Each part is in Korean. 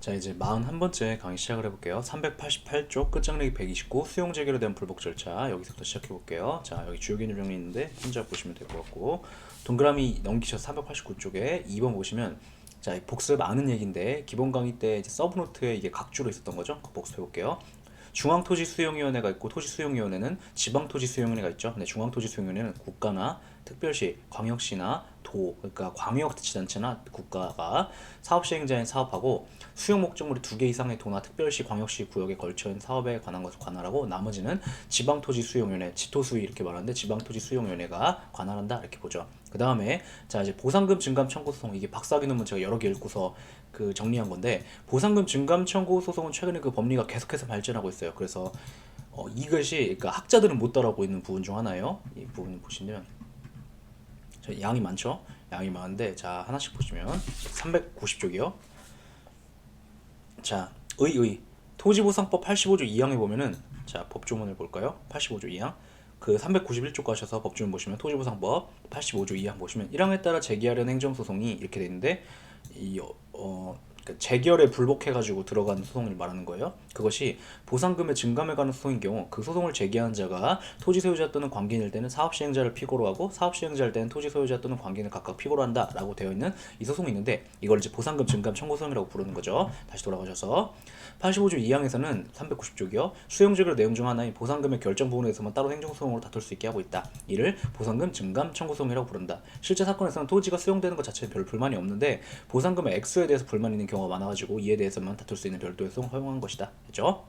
자, 이제 41번째 강의 시작을 해볼게요. 388쪽 끝장내기 129 수용재개로 대한 불복 절차, 여기서부터 시작해볼게요. 자, 여기 주요 개념 정리 있는데 혼자 보시면 될 것 같고, 동그라미 넘기셔서 389쪽에 2번 보시면, 자, 복습 아는 얘기인데 기본 강의 때 이제 서브노트에 이게 각주로 있었던 거죠. 그거 복습해볼게요. 중앙토지수용위원회가 있고, 토지수용위원회는 지방토지수용위원회가 있죠. 근데 중앙토지수용위원회는 국가나 특별시, 광역시나 도, 그러니까 광역자치단체나 국가가 사업시행자인 사업하고, 수용 목적물이 2개 이상의 도나 특별시, 광역시 구역에 걸쳐 있는 사업에 관한 것을 관할하고, 나머지는 지방토지수용위원회, 지토수위 이렇게 말하는데 지방토지수용위원회가 관할한다 이렇게 보죠. 그 다음에 자, 이제 보상금 증감 청구 소송, 이게 박사학위 논문 제가 여러 개 읽고서 그 정리한 건데, 보상금 증감 청구 소송은 최근에 그 법리가 계속해서 발전하고 있어요. 그래서 이것이, 그러니까 학자들은 못 따라오고 있는 부분 중 하나예요. 이 부분 보시면 양이 많죠? 양이 많은데, 자, 하나씩 보시면 390쪽이요. 자, 토지보상법 85조 2항에 보면은, 자, 법조문을 볼까요? 85조 2항. 그 391쪽 가셔서 법조문 보시면 토지보상법 85조 2항 보시면 1항에 따라 제기하려는 행정소송이 이렇게 돼 있는데, 그러니까 재결에 불복해가지고 들어간 소송을 말하는 거예요. 그것이 보상금의 증감에 관한 소송인 경우, 그 소송을 제기한 자가 토지 소유자 또는 관계인일 때는 사업 시행자를 피고로 하고, 사업 시행자일 때는 토지 소유자 또는 관계인을 각각 피고로 한다라고 되어 있는 이 소송이 있는데, 이걸 이제 보상금 증감 청구 소송이라고 부르는 거죠. 다시 돌아가셔서 85조 2항에서는 390쪽이요. 수용제결 내용 중 하나인 보상금의 결정 부분에 대해서만 따로 행정소송으로 다툴 수 있게 하고 있다. 이를 보상금 증감 청구 소송이라고 부른다. 실제 사건에서는 토지가 수용되는 것 자체에 별 불만이 없는데, 보상금의 액수에 대해서 불만이 있는 경우가 많아가지고 이에 대해서만 다툴 수 있는 별도의 소송을 허용한 것이다. 됐죠?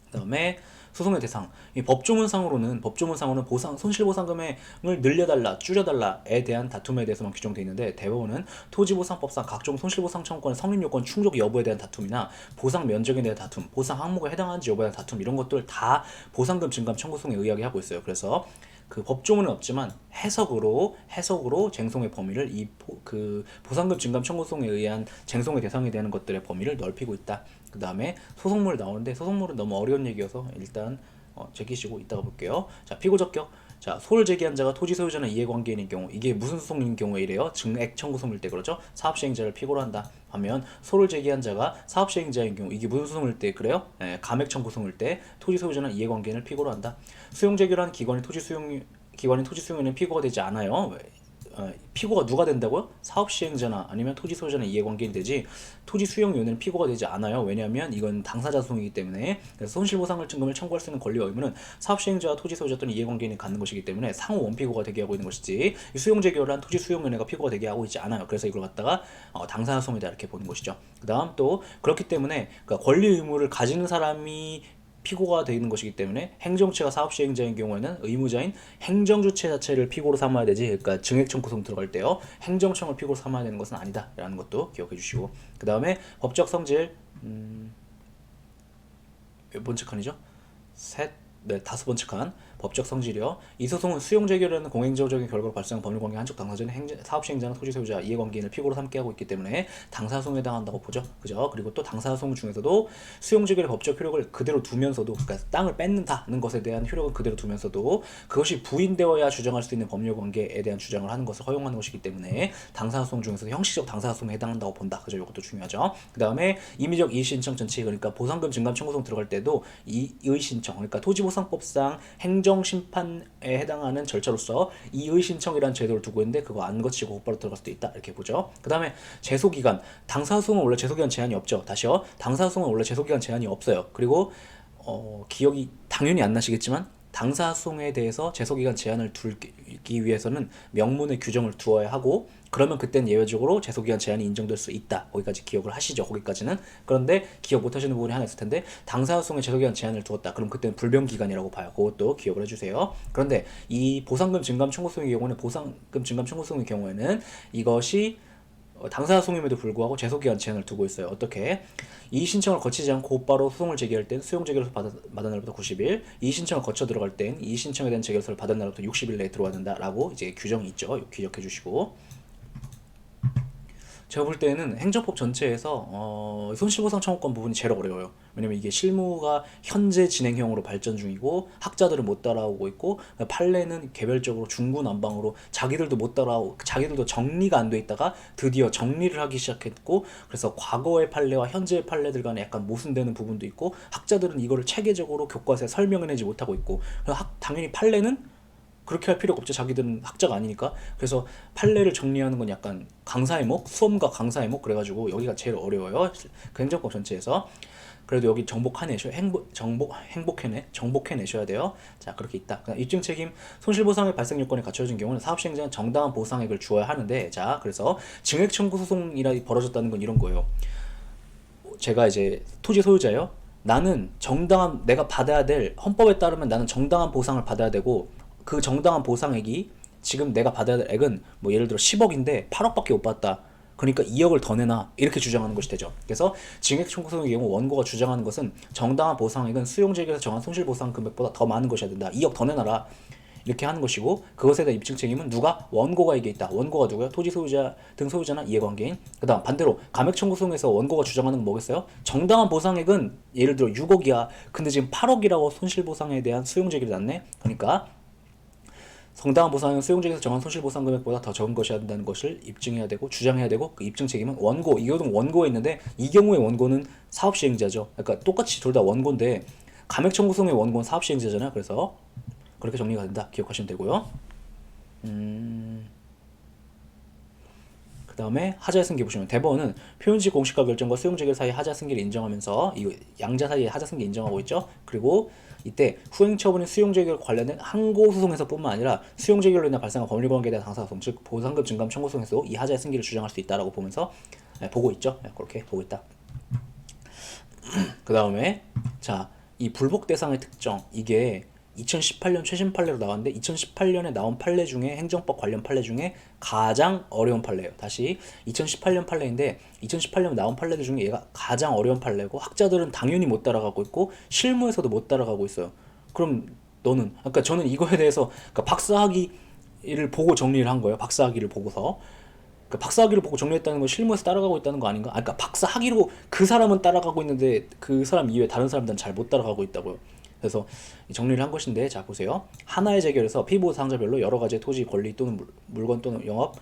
그 다음에 소송의 대상. 이 법조문상으로는 손실보상금을 늘려달라, 줄여달라에 대한 다툼에 대해서만 규정되어 있는데, 대법원은 토지보상법상 각종 손실보상 청구권의 성립요건 충족 여부에 대한 다툼이나 보상 면적에 대한 다툼, 보상 항목에 해당하는지 여부에 대한 다툼, 이런 것들 다 보상금 증감 청구소송에 의하게 하고 있어요. 그래서 그 법조문은 없지만 해석으로 쟁송의 범위를 그 보상금 증감 청구소송에 의한 쟁송의 대상이 되는 것들의 범위를 넓히고 있다. 그 다음에 소송물 나오는데, 소송물은 너무 어려운 얘기여서 일단 제끼시고 이따가 볼게요. 자, 피고적격. 자, 소를 제기한 자가 토지 소유자나 이해관계인인 경우, 이게 무슨 소송인 경우에 이래요? 증액 청구 소송일 때 그러죠? 사업시행자를 피고로 한다. 반면 소를 제기한 자가 사업시행자인 경우, 이게 무슨 소송일 때 그래요? 감액 청구 소송일 때 토지 소유자나 이해관계인을 피고로 한다. 수용 제기란 기관인 토지 수용인은 피고가 되지 않아요. 피고가 누가 된다고요? 사업 시행자나 아니면 토지 소유자나 이해관계인이 되지, 토지 수용위원회는 피고가 되지 않아요. 왜냐하면 이건 당사자 소송이기 때문에. 그래서 손실보상을 증금을 청구할 수 있는 권리와 의무는 사업 시행자와 토지 소유자 또는 이해관계인이 갖는 것이기 때문에 상호 원피고가 되게 하고 있는 것이지, 이 수용 재결을 한 토지 수용위원회가 피고가 되게 하고 있지 않아요. 그래서 이걸 갖다가 당사자 소송이다 이렇게 보는 것이죠. 그 다음 또 그렇기 때문에, 그러니까 권리 의무를 가지는 사람이 피고가 되는 것이기 때문에, 행정체가 사업시행자인 경우에는 의무자인 행정주체 자체를 피고로 삼아야 되지, 그러니까 증액청구소송 들어갈 때요, 행정청을 피고로 삼아야 되는 것은 아니다 라는 것도 기억해 주시고, 그 다음에 법적 성질, 몇 번째 칸이죠? 다섯 번째 칸. 법적 성질이요. 이 소송은 수용 재결하는 공행정적인 결과로 발생한 법률관계 한쪽 당사자는 사업시행자나 토지소유자, 이해관계인을 피고로 삼게 하고 있기 때문에 당사소송에 해당한다고 보죠. 그죠? 그리고 또 당사소송 중에서도 수용 재결의 법적 효력을 그대로 두면서도, 그러니까 땅을 뺏는다는 것에 대한 효력을 그대로 두면서도 그것이 부인되어야 주장할 수 있는 법률관계에 대한 주장을 하는 것을 허용하는 것이기 때문에 당사소송 중에서 형식적 당사소송에 해당한다고 본다. 그죠? 이것도 중요하죠. 그 다음에 임의적 이의신청 전체, 그러니까 보상금 증감 청구소송 들어갈 때도 이의신청, 그러니까 토지보상법상 행정심판에 해당하는 절차로서 이의신청이라는 제도를 두고 있는데, 그거 안 거치고 곧바로 들어갈 수도 있다 이렇게 보죠. 그 다음에 제소기간. 당사소송은 원래 제소기간 제한이 없죠. 다시요. 당사소송은 원래 제소기간 제한이 없어요. 그리고 기억이 당연히 안 나시겠지만, 당사소송에 대해서 제소기간 제한을 두기 위해서는 명문의 규정을 두어야 하고, 그러면 그땐 예외적으로 제소기간 제한이 인정될 수 있다. 거기까지 기억을 하시죠. 거기까지는. 그런데 기억 못 하시는 부분이 하나 있을 텐데, 당사소송에 제소기간 제한을 두었다. 그럼 그때는 불변기간이라고 봐요. 그것도 기억을 해주세요. 그런데 이 보상금 증감 청구소송의 경우는, 보상금 증감 청구소송의 경우에는 이것이 당사소송임에도 불구하고 제소기간 제한을 두고 있어요. 어떻게? 이의신청을 거치지 않고 곧바로 소송을 제기할 땐 수용재결서 받은 날부터 90일, 이의신청을 거쳐 들어갈 땐 이의신청에 대한 재결서를 받은 날부터 60일 내에 들어와야 된다라고 이제 규정이 있죠. 기억해 주시고, 제가 볼 때는 행정법 전체에서 손실보상 청구권 부분이 제일 어려워요. 왜냐면 이게 실무가 현재 진행형으로 발전 중이고 학자들은 못 따라오고 있고 판례는 개별적으로 중구난방으로 자기들도 못 따라오고 자기들도 정리가 안 돼 있다가 드디어 정리를 하기 시작했고 그래서 과거의 판례와 현재의 판례들 간에 약간 모순되는 부분도 있고 학자들은 이거를 체계적으로 교과서에 설명해내지 못하고 있고 당연히 판례는 그렇게 할 필요가 없죠. 자기들은 학자가 아니니까. 그래서 판례를 정리하는 건 약간 강사의목, 수험과 강사의목 그래가지고 여기가 제일 어려워요. 그 행정법 전체에서. 그래도 여기 정복해내셔야 돼요. 자, 그렇게 있다. 입증 책임, 손실보상의 발생 요건이 갖춰진 경우는 사업시행자는 정당한 보상액을 주어야 하는데, 자, 그래서 증액 청구 소송이라 벌어졌다는 건 이런 거예요. 제가 이제 토지 소유자예요. 나는 정당한 내가 받아야 될 헌법에 따르면 나는 정당한 보상을 받아야 되고 그 정당한 보상액이 지금 내가 받아야 될 액은 뭐 예를 들어 10억인데 8억밖에 못 받았다. 그러니까 2억을 더 내놔 이렇게 주장하는 것이 되죠. 그래서 증액 청구 소송의 경우 원고가 주장하는 것은 정당한 보상액은 수용제에서 정한 손실보상 금액보다 더 많은 것이어야 된다. 2억 더 내놔라. 이렇게 하는 것이고 그것에 대한 입증 책임은 누가? 원고가에게 있다. 원고가 누구야? 토지 소유자 등 소유자나 이해관계인. 그 다음 반대로 감액 청구 소송에서 원고가 주장하는 건 뭐겠어요? 정당한 보상액은 예를 들어 6억이야. 근데 지금 8억이라고 손실보상에 대한 수용제기를 놨네. 그러니까 정당한 보상은 수용자에서 정한 손실보상 금액보다 더 적은 것이어야 된다는 것을 입증해야 되고 주장해야 되고 그 입증 책임은 원고, 이 경우 원고에 있는데 이 경우의 원고는 사업시행자죠. 그러니까 똑같이 둘 다 원고인데 감액 청구소송의 원고는 사업시행자잖아요. 그래서 그렇게 정리가 된다. 기억하시면 되고요. 그 다음에 하자 승계 보시면 대법원은 표현식 공시가 결정과 수용재결 사이 하자 승계를 인정하면서 이 양자 사이에 하자 승계 인정하고 있죠. 그리고 이때 후행처분인 수용재결 관련된 항고소송에서 뿐만 아니라 수용재결로 인해 발생한 법률관계에 대한 당사소송 즉 보상금 증감 청구소송에서도 이 하자의 승계를 주장할 수 있다라고 보면서 보고 있죠. 그렇게 보고 있다. 그 다음에 자, 이 불복 대상의 특정 이게 2018년 최신 판례로 나왔는데 2018년에 나온 판례 중에 행정법 관련 판례 중에 가장 어려운 판례예요. 다시 2018년 판례인데 2018년 나온 판례들 중에 얘가 가장 어려운 판례고 학자들은 당연히 못 따라가고 있고 실무에서도 못 따라가고 있어요. 그럼 너는 그러니까 저는 이거에 대해서 그러니까 박사학위를 보고 정리를 한 거예요. 박사학위를 보고서 그러니까 박사학위를 보고 정리했다는 건 실무에서 따라가고 있다는 거 아닌가? 그러니까 박사학위로 그 사람은 따라가고 있는데 그 사람 이외에 다른 사람들은 잘 못 따라가고 있다고요. 그래서 정리를 한 것인데 자 보세요. 하나의 재결에서 피보 사항자별로 여러 가지의 토지 권리 또는 물건 또는 영업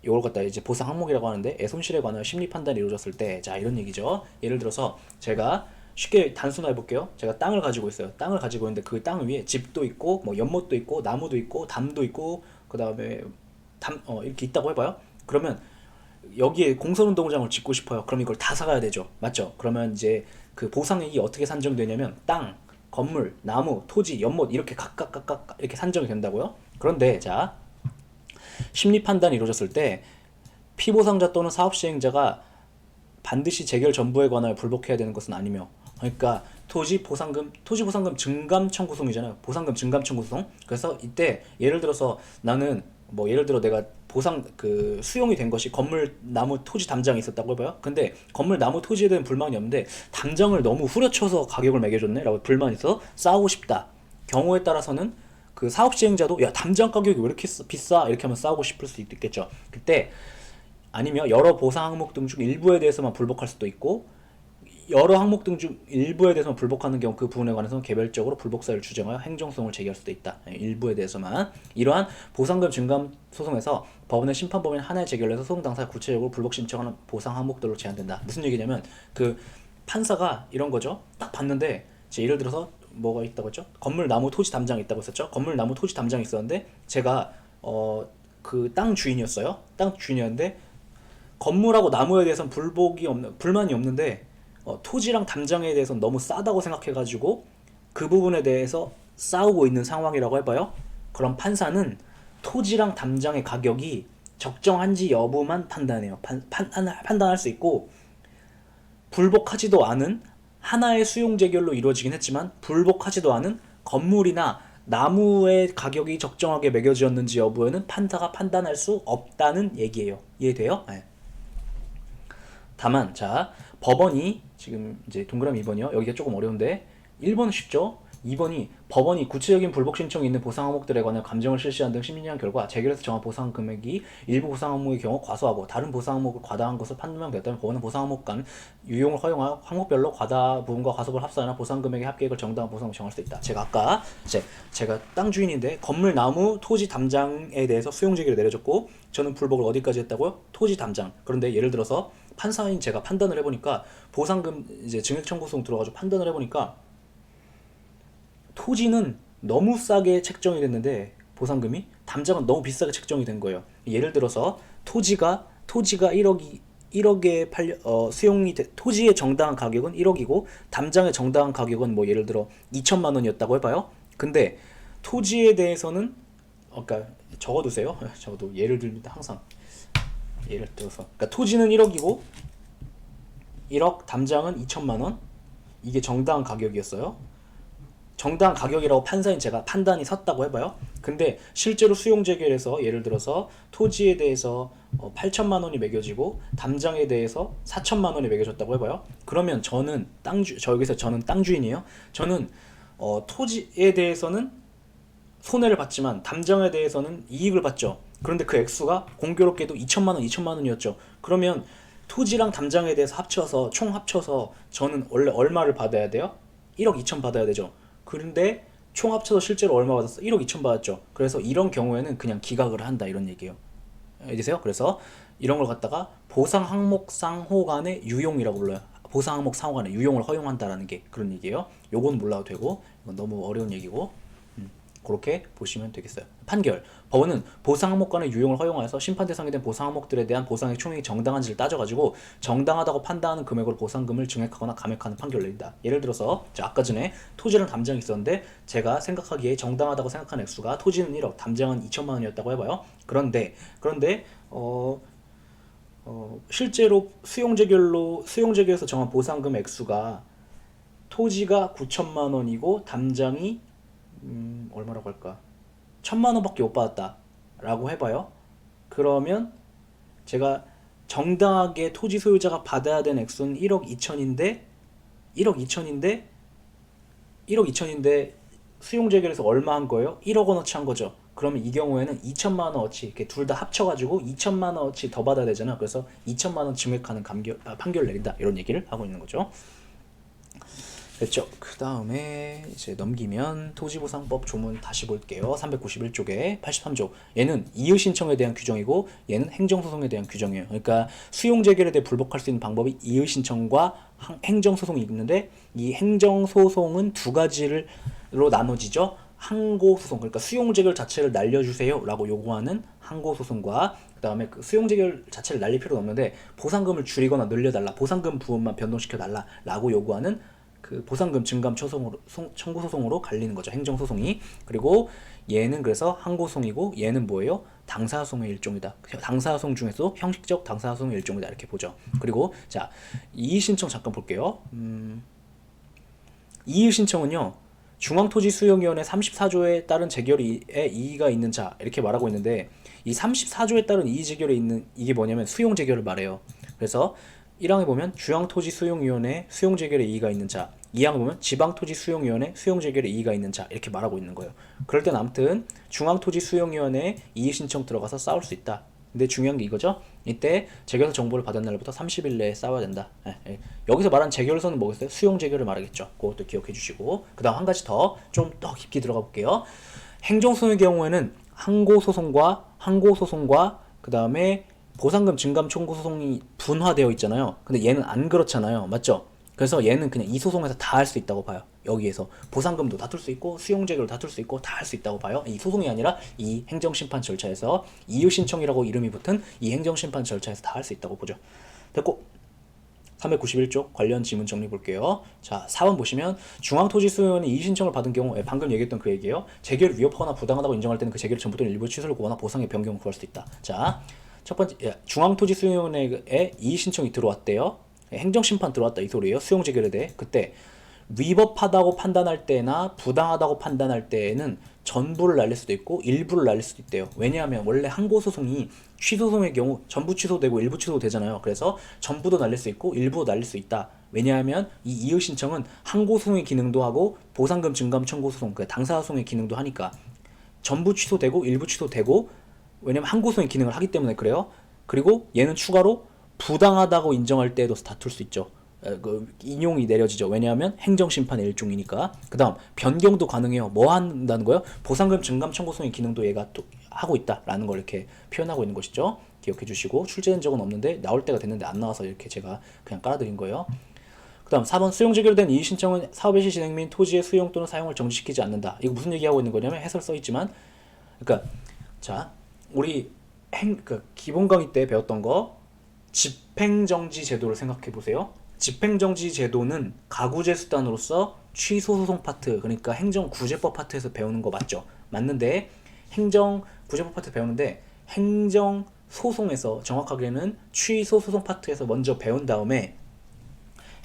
이걸 갖다 이제 보상 항목이라고 하는데 손실에 관한 심리 판단이 이루어졌을 때 자 이런 얘기죠. 예를 들어서 제가 쉽게 단순화해 볼게요. 제가 땅을 가지고 있어요. 땅을 가지고 있는데 그 땅 위에 집도 있고 뭐 연못도 있고 나무도 있고 담도 있고 그 다음에 이렇게 있다고 해봐요. 그러면 여기에 공설운동장을 짓고 싶어요. 그럼 이걸 다 사가야 되죠. 맞죠? 그러면 이제 그 보상액이 어떻게 산정되냐면 땅, 건물, 나무, 토지, 연못 이렇게 각각 이렇게 산정이 된다고요. 그런데 자 심리 판단이 이루어졌을 때 피보상자 또는 사업시행자가 반드시 재결 전부에 관하여 불복해야 되는 것은 아니며 그러니까 토지 보상금 증감 청구소송이잖아요. 보상금 증감 청구소송. 그래서 이때 예를 들어서 나는 뭐 예를 들어 내가 보상 그 수용이 된 것이 건물 나무 토지 담장이 있었다고 해봐요. 근데 건물 나무 토지에 대한 불만이 없는데 담장을 너무 후려쳐서 가격을 매겨줬네 라고 불만이 있어 싸우고 싶다. 경우에 따라서는 그 사업 시행자도 야 담장 가격이 왜 이렇게 비싸 이렇게 하면 싸우고 싶을 수도 있겠죠. 그때 아니면 여러 보상 항목 등 중 일부에 대해서만 불복할 수도 있고 여러 항목 등 중 일부에 대해서만 불복하는 경우 그 부분에 관해서는 개별적으로 불복사를 주장하여 행정소송을 제기할 수도 있다. 일부에 대해서만. 이러한 보상금 증감 소송에서 법원의 심판법인 하나의 제결을 해서 소송 당사가 구체적으로 불복 신청하는 보상 항목들로 제한된다. 무슨 얘기냐면 그 판사가 이런 거죠. 딱 봤는데 예를 들어서 뭐가 있다고 했죠? 건물 나무 토지 담장이 있다고 했었죠. 건물 나무 토지 담장이 있었는데 제가 그 땅 주인이었어요. 땅 주인이었는데 건물하고 나무에 대해서는 불만이 없는데 토지랑 담장에 대해서는 너무 싸다고 생각해가지고 그 부분에 대해서 싸우고 있는 상황이라고 해봐요. 그럼 판사는 토지랑 담장의 가격이 적정한지 여부만 판단해요. 판단할 수 있고 불복하지도 않은 하나의 수용 재결로 이루어지긴 했지만 불복하지도 않은 건물이나 나무의 가격이 적정하게 매겨지었는지 여부에는 판사가 판단할 수 없다는 얘기예요. 이해돼요? 네. 다만 자 법원이 지금 이제 동그라미 2번이요. 여기가 조금 어려운데 1번은 쉽죠. 2번이 법원이 구체적인 불복 신청이 있는 보상 항목들에 관한 감정을 실시한 등 심리한 결과 재결에서 정한 보상 금액이 일부 보상 항목의 경우 과소하고 다른 보상 항목을 과다한 것을 판명되었다면 법원은 보상 항목 간 유용을 허용하여 항목별로 과다 부분과 과소를 합산하여 보상 금액의 합계액을 정당한 보상으로 정할 수 있다. 제가 아까 제가 땅 주인인데 건물, 나무, 토지 담장에 대해서 수용 제기를 내려줬고 저는 불복을 어디까지 했다고요? 토지 담장. 그런데 예를 들어서 판사인 제가 판단을 해보니까 보상금 이제 증액 청구 소송 들어가지고 판단을 해보니까 토지는 너무 싸게 책정이 됐는데 보상금이 담장은 너무 비싸게 책정이 된 거예요. 예를 들어서 토지가 1억에 수용이 토지의 정당한 가격은 1억이고 담장의 정당한 가격은 뭐 예를 들어 2천만 원이었다고 해봐요. 근데 토지에 대해서는 그러니까 적어두세요. 저도 예를 들면 항상 예를 들어서 그러니까 토지는 1억이고 1억 담장은 2천만 원 이게 정당한 가격이었어요. 정당한 가격이라고 판사인 제가 판단이 섰다고 해봐요. 근데 실제로 수용 재결에서 예를 들어서 토지에 대해서 8천만 원이 매겨지고 담장에 대해서 4천만 원이 매겨졌다고 해봐요. 그러면 저는 저는 땅 주인이에요. 저는 토지에 대해서는 손해를 봤지만 담장에 대해서는 이익을 봤죠. 그런데 그 액수가 공교롭게도 2천만 원이었죠. 그러면 토지랑 담장에 대해서 총 합쳐서 저는 원래 얼마를 받아야 돼요? 1억 2천 받아야 되죠. 그런데 총 합쳐서 실제로 얼마 받았어? 1억 2천 받았죠. 그래서 이런 경우에는 그냥 기각을 한다 이런 얘기예요. 알겠어요? 그래서 이런 걸 갖다가 보상 항목 상호 간의 유용이라고 불러요. 보상 항목 상호 간의 유용을 허용한다라는 게 그런 얘기예요. 요건 몰라도 되고 이건 너무 어려운 얘기고 그렇게 보시면 되겠어요. 판결. 법원은 보상 항목 간의 유용을 허용하여서 심판 대상이 된 보상 항목들에 대한 보상의 총액이 정당한지를 따져가지고 정당하다고 판단하는 금액으로 보상금을 증액하거나 감액하는 판결을 내린다. 예를 들어서 아까 전에 토지랑 담장이 있었는데 제가 생각하기에 정당하다고 생각하는 액수가 토지는 1억, 담장은 2천만 원이었다고 해봐요. 그런데 실제로 수용재결에서 정한 보상금 액수가 토지가 9천만 원이고 담장이 얼마라고 할까? 1,000만 원밖에 못 받았다 라고 해봐요. 그러면 제가 정당하게 토지 소유자가 받아야 되는 액수는 1억 2천인데 수용 재결에서 얼마 한 거예요? 1억 원어치 한 거죠. 그러면 이 경우에는 2천만 원어치 이렇게 둘 다 합쳐가지고 2천만 원어치 더 받아야 되잖아. 그래서 2천만 원 증액하는 판결을 내린다 이런 얘기를 하고 있는 거죠. 됐죠? 그 다음에 이제 넘기면 토지보상법 조문 다시 볼게요. 391쪽에 83조. 얘는 이의 신청에 대한 규정이고 얘는 행정소송에 대한 규정이에요. 그러니까 수용 재결에 대해 불복할 수 있는 방법이 이의 신청과 행정소송이 있는데 이 행정소송은 두 가지로 나눠지죠. 항고소송, 그러니까 수용 재결 자체를 날려주세요 라고 요구하는 항고소송과 그 다음에 그 수용 재결 자체를 날릴 필요는 없는데 보상금을 줄이거나 늘려달라, 보상금 부분만 변동시켜달라 라고 요구하는 그 보상금 증감 청구 소송으로 갈리는 거죠. 행정소송이. 그리고 얘는 그래서 항고소송이고 얘는 뭐예요? 당사소송의 일종이다. 당사소송 중에서 형식적 당사소송의 일종이다 이렇게 보죠. 그리고 자 이의신청 잠깐 볼게요. 이의신청은요 중앙토지수용위원회 34조에 따른 재결에 이의가 있는 자 이렇게 말하고 있는데 이 34조에 따른 이의재결에 있는 이게 뭐냐면 수용재결을 말해요. 그래서 1항에 보면 중앙토지수용위원회 수용재결에 이의가 있는 자, 2항에 보면 지방토지수용위원회 수용재결에 이의가 있는 자 이렇게 말하고 있는 거예요. 그럴 땐 아무튼 중앙토지수용위원회 이의신청 들어가서 싸울 수 있다. 근데 중요한 게 이거죠. 이때 재결서 정보를 받은 날부터 30일 내에 싸워야 된다. 여기서 말한 재결서는 뭐겠어요? 수용재결을 말하겠죠. 그것도 기억해 주시고 그 다음 한 가지 더 좀 더 깊게 들어가 볼게요. 행정소송의 경우에는 항고소송과 그 다음에 보상금 증감 청구 소송이 분화되어 있잖아요. 근데 얘는 안 그렇잖아요. 맞죠? 그래서 얘는 그냥 이 소송에서 다 할 수 있다고 봐요. 여기에서 보상금도 다툴 수 있고 수용재결도 다툴 수 있고 다 할 수 있다고 봐요. 이 소송이 아니라 이 행정심판 절차에서 이의신청이라고 이름이 붙은 이 행정심판 절차에서 다 할 수 있다고 보죠. 됐고 391쪽 관련 지문 정리 볼게요. 자, 4번 보시면 중앙토지수용원이 이의신청을 받은 경우 방금 얘기했던 그 얘기예요. 재결을 위협하거나 부당하다고 인정할 때는 그 재결을 전부 또는 일부 취소를 구하거나 보상의 변경을 구할 수도 있다. 자, 첫 번째 중앙토지수용원에 이의신청이 들어왔대요. 행정심판 들어왔다 이 소리예요. 수용재결에 대해. 그때 위법하다고 판단할 때나 부당하다고 판단할 때에는 전부를 날릴 수도 있고 일부를 날릴 수도 있대요. 왜냐하면 원래 항고소송이 취소소송의 경우 전부 취소되고 일부 취소되잖아요. 그래서 전부도 날릴 수 있고 일부도 날릴 수 있다. 왜냐하면 이 이의 신청은 항고소송의 기능도 하고 보상금 증감 청구 소송, 그 당사소송의 기능도 하니까 전부 취소되고 일부 취소되고, 왜냐면 항고소송의 기능을 하기 때문에 그래요. 그리고 얘는 추가로 부당하다고 인정할 때에도 다툴 수 있죠. 그 인용이 내려지죠. 왜냐하면 행정심판의 일종이니까. 그 다음 변경도 가능해요. 뭐 한다는 거예요? 보상금 증감 청구소송의 기능도 얘가 또 하고 있다라는 걸 이렇게 표현하고 있는 것이죠. 기억해 주시고, 출제된 적은 없는데 나올 때가 됐는데 안 나와서 이렇게 제가 그냥 깔아드린 거예요. 그 다음 4번 수용 제기로 된 이의신청은 사업의 시 진행 및 토지의 수용 또는 사용을 정지시키지 않는다. 이거 무슨 얘기하고 있는 거냐면 해설 써있지만, 그러니까 자 우리 그 기본 강의 때 배웠던 거 집행정지 제도를 생각해 보세요. 집행정지 제도는 가구제 수단으로서 취소소송 파트, 그러니까 행정구제법 파트에서 배우는 거 맞죠? 맞는데 행정구제법 파트 배우는데 행정소송에서, 정확하게는 취소소송 파트에서 먼저 배운 다음에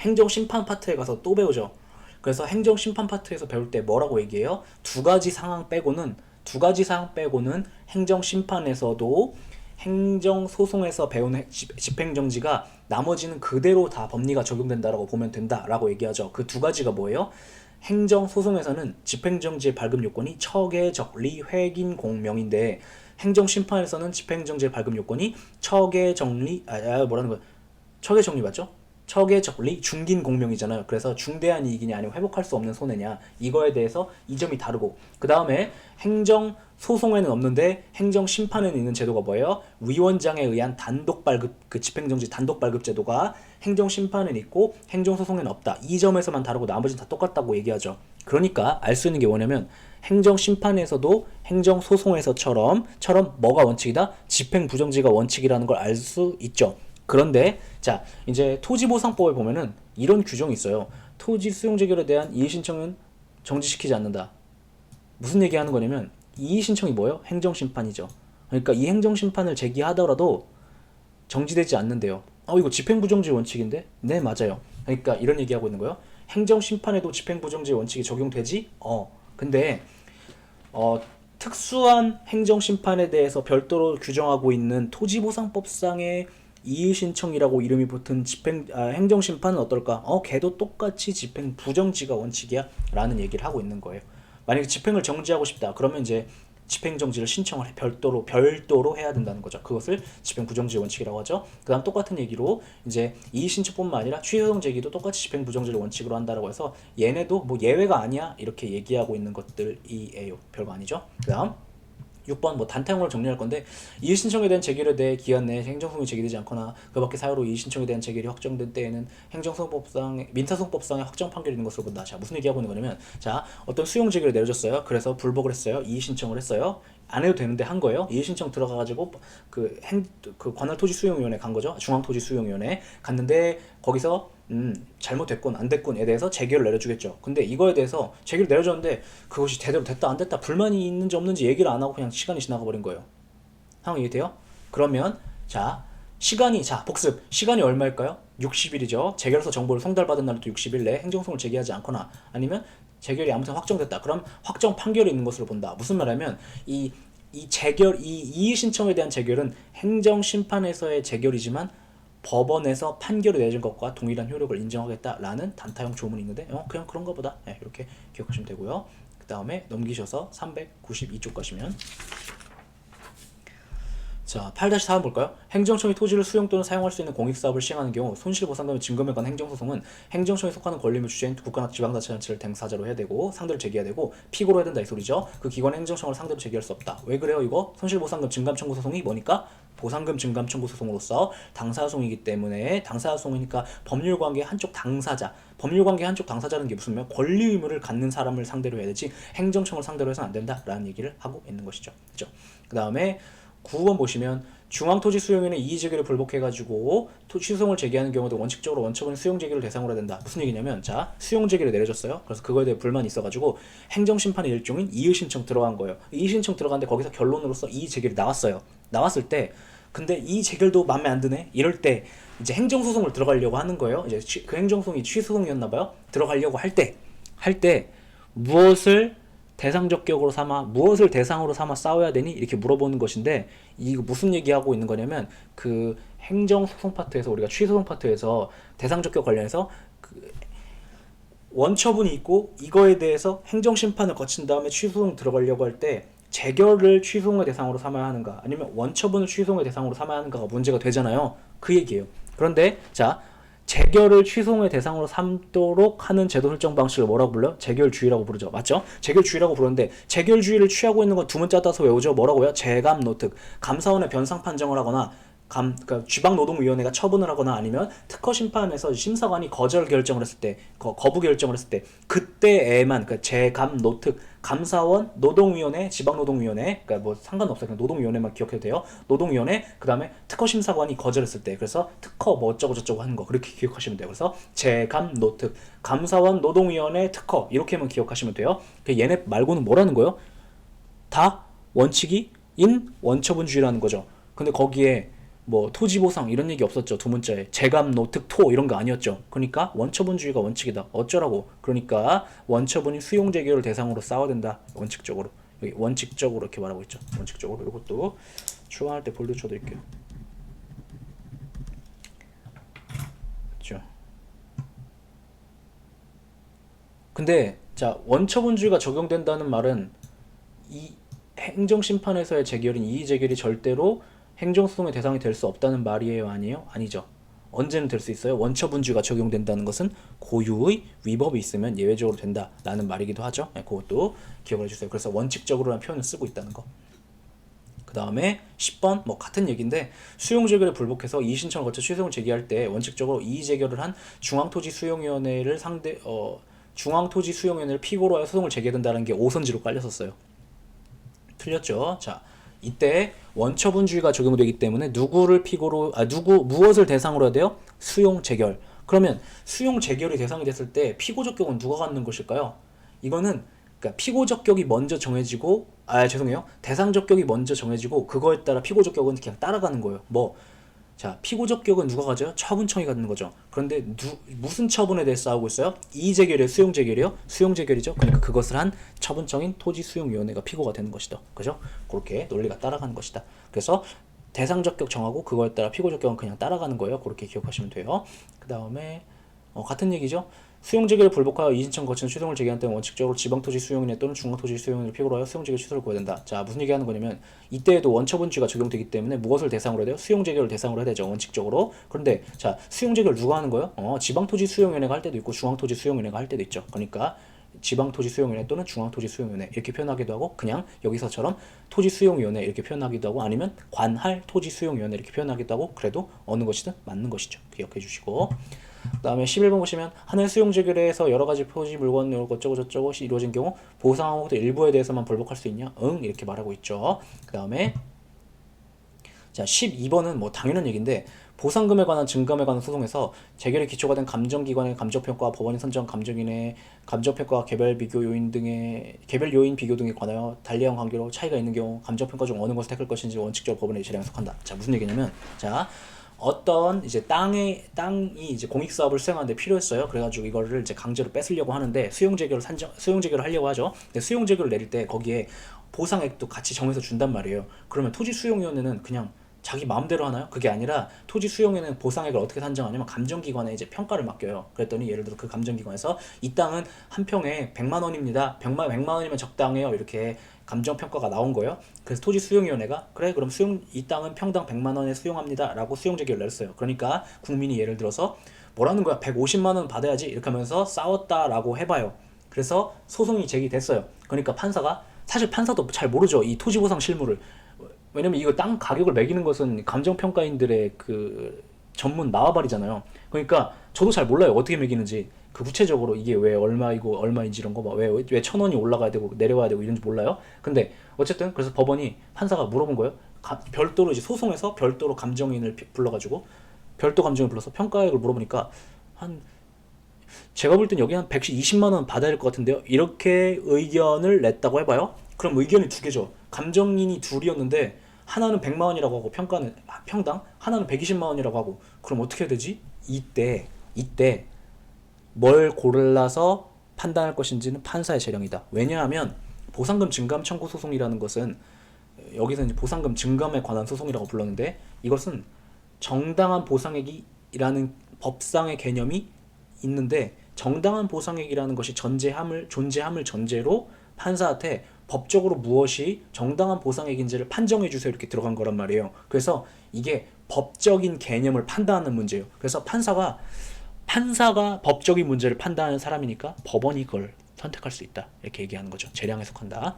행정심판 파트에 가서 또 배우죠. 그래서 행정심판 파트에서 배울 때 뭐라고 얘기해요? 두 가지 상황 빼고는 행정심판에서도 행정소송에서 배운 집행정지가 나머지는 그대로 다 법리가 적용된다라고 보면 된다라고 얘기하죠. 그 두 가지가 뭐예요? 행정소송에서는 집행정지의 발급 요건이 처계, 적리, 회긴, 공명인데, 행정심판에서는 집행정지의 발급 요건이 처계, 정리, 뭐라는 거야? 처계, 정리 맞죠? 처계, 적리, 중긴, 공명이잖아요. 그래서 중대한 이익이냐 아니면 회복할 수 없는 손해냐, 이거에 대해서 이 점이 다르고, 그 다음에 행정 소송에는 없는데 행정 심판에는 있는 제도가 뭐예요? 위원장에 의한 단독 발급, 그 집행정지 단독 발급 제도가 행정 심판에는 있고 행정 소송에는 없다. 이 점에서만 다르고 나머지는 다 똑같다고 얘기하죠. 그러니까 알 수 있는 게 뭐냐면 행정 심판에서도 행정 소송에서처럼 뭐가 원칙이다? 집행 부정지가 원칙이라는 걸 알 수 있죠. 그런데 자 이제 토지보상법에 보면은 이런 규정이 있어요. 토지 수용 재결에 대한 이의 신청은 정지시키지 않는다. 무슨 얘기하는 거냐면 이의 신청이 뭐예요? 행정심판이죠. 그러니까 이 행정심판을 제기하더라도 정지되지 않는데요. 이거 집행부정지 원칙인데? 네, 맞아요. 그러니까 이런 얘기하고 있는 거예요. 행정심판에도 집행부정지 원칙이 적용되지? 근데 특수한 행정심판에 대해서 별도로 규정하고 있는 토지보상법상의 이의신청이라고 이름이 붙은 행정심판은 어떨까? 걔도 똑같이 집행부정지가 원칙이야 라는 얘기를 하고 있는 거예요. 만약에 집행을 정지하고 싶다 그러면 이제 집행정지를 신청을 별도로 해야 된다는 거죠. 그것을 집행부정지 원칙이라고 하죠. 그 다음 똑같은 얘기로 이제 이의신청뿐만 아니라 취소소송 제기도 똑같이 집행부정지를 원칙으로 한다라고 해서 얘네도 뭐 예외가 아니야 이렇게 얘기하고 있는 것들이에요. 별거 아니죠. 그 다음 6번 뭐 단타형으로 정리할 건데, 이의신청에 대한 제기에 대해 기한 내에 행정소송이 제기되지 않거나 그 밖의 사유로 이의신청에 대한 제기이 확정된 때에는 민사소송법상의 확정 판결이 있는 것으로 본다. 자, 무슨 얘기하고 있는 거냐면, 자, 어떤 수용 제기를 내려줬어요. 그래서 불복을 했어요. 이의신청을 했어요. 안 해도 되는데 한 거예요. 이의신청 들어가가지고 그 관할토지수용위원회 간 거죠. 중앙토지수용위원회 갔는데 거기서 잘못됐군 안 됐군에 대해서 재결을 내려주겠죠. 근데 이거에 대해서 재결을 내려줬는데 그것이 제대로 됐다 안 됐다 불만이 있는지 없는지 얘기를 안 하고 그냥 시간이 지나가 버린 거예요. 상황 이해돼요? 그러면 자 복습 시간이 얼마일까요? 60일이죠. 재결서 정보를 송달받은 날부터 60일 내에 행정소송을 제기하지 않거나 아니면 재결이 아무튼 확정됐다. 그럼 확정 판결이 있는 것으로 본다. 무슨 말이냐면 이 이의 신청에 대한 재결은 행정심판에서의 재결이지만 법원에서 판결을 내준 것과 동일한 효력을 인정하겠다라는 단타형 조문이 있는데 그냥 그런가 보다. 네, 이렇게 기억하시면 되고요. 그 다음에 넘기셔서 392쪽 가시면, 자, 8-4번 볼까요? 행정청이 토지를 수용 또는 사용할 수 있는 공익사업을 시행하는 경우 손실보상금의 증금에 관한 행정소송은 행정청에 속하는 권리물 주체인 국가나 지방자치단체를 당사자로 해야 되고 상대로 제기해야 되고 피고로 해야 된다 이 소리죠. 그 기관 행정청을 상대로 제기할 수 없다. 왜 그래요 이거? 손실보상금 증감청구 소송이 뭐니까? 보상금 증감청구 소송으로서 당사소송이기 때문에, 당사소송이니까 법률관계 한쪽 당사자라는 게 무슨 말이야? 권리 의무를 갖는 사람을 상대로 해야 되지 행정청을 상대로 해서는 안 된다라는 얘기를 하고 있는 것이죠. 그렇죠? 그 다음에 9번 보시면 중앙토지수용위원회 이의제기를 불복해가지고 취소송을 제기하는 경우도 원칙적으로 원처분 수용제기를 대상으로 해야 된다. 무슨 얘기냐면, 자, 수용제기를 내려줬어요. 그래서 그거에 대해 불만이 있어가지고 행정심판의 일종인 이의신청 들어간 거예요. 이의신청 들어갔는데 거기서 결론으로서 이의제기를 나왔어요. 나왔을 때 근데 이 재결도 마음에 안 드네. 이럴 때 이제 행정소송을 들어가려고 하는 거예요. 이제 그 행정소송이 취소송이었나 봐요. 들어가려고 할 때 무엇을 대상적격으로 삼아 무엇을 대상으로 삼아 싸워야 되니 이렇게 물어보는 것인데 이거 무슨 얘기하고 있는 거냐면 그 행정소송 파트에서 우리가 취소송 파트에서 대상적격 관련해서 그 원처분이 있고 이거에 대해서 행정심판을 거친 다음에 취소송 들어가려고 할 때 재결을 취소송의 대상으로 삼아야 하는가 아니면 원처분을 취소송의 대상으로 삼아야 하는가가 문제가 되잖아요. 그 얘기예요. 그런데 자 재결을 취소송의 대상으로 삼도록 하는 제도 설정 방식을 뭐라고 불러요? 재결주의라고 부르죠. 맞죠? 재결주의라고 부르는데 재결주의를 취하고 있는 건 두 문자 따서 외우죠. 뭐라고요? 재감 노특. 감사원의 변상 판정을 하거나 그러니까 지방노동위원회가 처분을 하거나 아니면 특허 심판에서 심사관이 거절 결정을 했을 때, 거부 결정을 했을 때, 그때에만 그 재감 노특 감사원 노동위원회 지방노동위원회 그러니까 뭐 상관없어요. 그냥 노동위원회만 기억해도 돼요. 노동위원회 그 다음에 특허 심사관이 거절했을 때 그래서 특허 뭐 어쩌고 저쩌고 하는 거 그렇게 기억하시면 돼요. 그래서 재감 노특 감사원 노동위원회 특허 이렇게만 기억하시면 돼요. 얘네 말고는 뭐라는 거예요? 다 원칙이 인 원처분주의라는 거죠. 근데 거기에 뭐 토지보상 이런 얘기 없었죠. 두 문자에 재감 노특 토 이런 거 아니었죠. 그러니까 원처분주의가 원칙이다. 어쩌라고. 그러니까 원처분이 수용재결을 대상으로 싸워야 된다. 원칙적으로. 여기 원칙적으로 이렇게 말하고 있죠. 원칙적으로. 이것도 추가할 때 볼드 쳐드릴게요. 그렇죠. 근데 자 원처분주의가 적용된다는 말은 이 행정심판에서의 재결인 이의재결이 절대로 행정소송의 대상이 될 수 없다는 말이에요? 아니에요? 아니죠. 언제는 될 수 있어요? 원처분주의가 적용된다는 것은 고유의 위법이 있으면 예외적으로 된다라는 말이기도 하죠. 네, 그것도 기억을 해주세요. 그래서 원칙적으로라는 표현을 쓰고 있다는 거. 그 다음에 10번 뭐 같은 얘기인데 수용재결에 불복해서 이의신청을 거쳐 취소를 제기할 때 원칙적으로 이의재결을 한 중앙토지수용위원회를 중앙토지수용위원회를 피고로 하여 소송을 제기한다는 게 오선지로 깔렸었어요. 틀렸죠? 자, 이때 원처분주의가 적용되기 때문에 무엇을 대상으로 해야 돼요? 수용 재결. 그러면 수용 재결이 대상이 됐을 때 피고 적격은 누가 갖는 것일까요? 이거는 그러니까 피고 적격이 먼저 정해지고 죄송해요. 대상 적격이 먼저 정해지고 그거에 따라 피고 적격은 그냥 따라가는 거예요. 자, 피고 적격은 누가 가져요? 처분청이 갖는 거죠. 그런데 무슨 처분에 대해서 싸우고 있어요? 이의재결이에요? 수용재결이요? 수용재결이죠. 그러니까 그것을 한 처분청인 토지수용위원회가 피고가 되는 것이다. 그죠? 그렇게 논리가 따라가는 것이다. 그래서 대상 적격 정하고 그거에 따라 피고 적격은 그냥 따라가는 거예요. 그렇게 기억하시면 돼요. 그 다음에 같은 얘기죠. 수용재결을 불복하여 이의신청 거치는 취소를 제기한 때는 원칙적으로 지방토지 수용인회 또는 중앙토지 수용인을 피고로 하여 수용재결 취소를 구해야 된다. 자, 무슨 얘기하는 거냐면 이때에도 원처분주의가 적용되기 때문에 무엇을 대상으로 해야 돼요? 수용재결을 대상으로 해야 되죠. 원칙적으로. 그런데 자, 수용재결 누가 하는 거예요? 지방토지 수용위원회가 할 때도 있고 중앙토지 수용위원회가 할 때도 있죠. 그러니까 지방토지수용위원회 또는 중앙토지수용위원회 이렇게 표현하기도 하고 그냥 여기서처럼 토지수용위원회 이렇게 표현하기도 하고 아니면 관할 토지수용위원회 이렇게 표현하기도 하고 그래도 어느 것이든 맞는 것이죠. 기억해 주시고 그 다음에 11번 보시면 하늘 수용재결에서 여러가지 토지 물건 어쩌고 저쩌고 이루어진 경우 보상하고도 일부에 대해서만 불복할 수 있냐? 응 이렇게 말하고 있죠. 그 다음에 자 12번은 뭐 당연한 얘기인데 보상금에 관한 증감에 관한 소송에서 재결의 기초가 된 감정기관의 감정평가와 법원이 선정한 감정인의 감정평가와 개별 요인 비교 등에 관하여 달리한 관계로 차이가 있는 경우 감정평가 중 어느 것을 택할 것인지 원칙적으로 법원에 재량에 속한다. 자 무슨 얘기냐면 자 어떤 이제 땅이 이제 공익사업을 수행하는데 필요했어요. 그래가지고 이거를 이제 강제로 뺏으려고 하는데 수용재결을 하려고 하죠. 근데 수용재결을 내릴 때 거기에 보상액도 같이 정해서 준단 말이에요. 그러면 토지수용위원회는 그냥 자기 마음대로 하나요? 그게 아니라 토지수용회는 보상액을 어떻게 산정하냐면 감정기관에 이제 평가를 맡겨요. 그랬더니 예를 들어 그 감정기관에서 이 땅은 한 평에 100만 원입니다. 100만 원이면 적당해요. 이렇게 감정평가가 나온 거예요. 그래서 토지수용위원회가 그래 그럼 이 땅은 평당 100만 원에 수용합니다. 라고 수용재결을 냈어요. 그러니까 국민이 예를 들어서 뭐라는 거야 150만 원 받아야지 이렇게 하면서 싸웠다라고 해봐요. 그래서 소송이 제기됐어요. 그러니까 판사가 사실 판사도 잘 모르죠. 이 토지보상 실무를. 왜냐면 이거 땅 가격을 매기는 것은 감정평가인들의 그 전문 나와바리잖아요. 그러니까 저도 잘 몰라요. 어떻게 매기는지. 그 구체적으로 이게 왜 얼마이고 얼마인지 이런 거 왜 1,000원이 올라가야 되고 내려가야 되고 이런지 몰라요. 근데 어쨌든 그래서 법원이 판사가 물어본 거예요. 별도로 이제 소송에서 별도로 감정인을 불러가지고 별도 감정인을 불러서 평가액을 물어보니까 제가 볼 땐 여기 한 120만 원 받아야 될 것 같은데요. 이렇게 의견을 냈다고 해봐요. 그럼 의견이 두 개죠. 감정인이 둘이었는데 하나는 100만 원이라고 하고 평가는 평당 하나는 120만 원이라고 하고 그럼 어떻게 해야 되지? 이때 뭘 골라서 판단할 것인지는 판사의 재량이다. 왜냐하면 보상금 증감 청구 소송이라는 것은 여기서 이제 보상금 증감에 관한 소송이라고 불렀는데 이것은 정당한 보상액이라는 법상의 개념이 있는데 정당한 보상액이라는 것이 존재함을 전제로 판사한테 법적으로 무엇이 정당한 보상액인지를 판정해 주세요 이렇게 들어간 거란 말이에요. 그래서 이게 법적인 개념을 판단하는 문제예요. 그래서 판사가 법적인 문제를 판단하는 사람이니까 법원이 그걸 선택할 수 있다 이렇게 얘기하는 거죠. 재량에 속한다.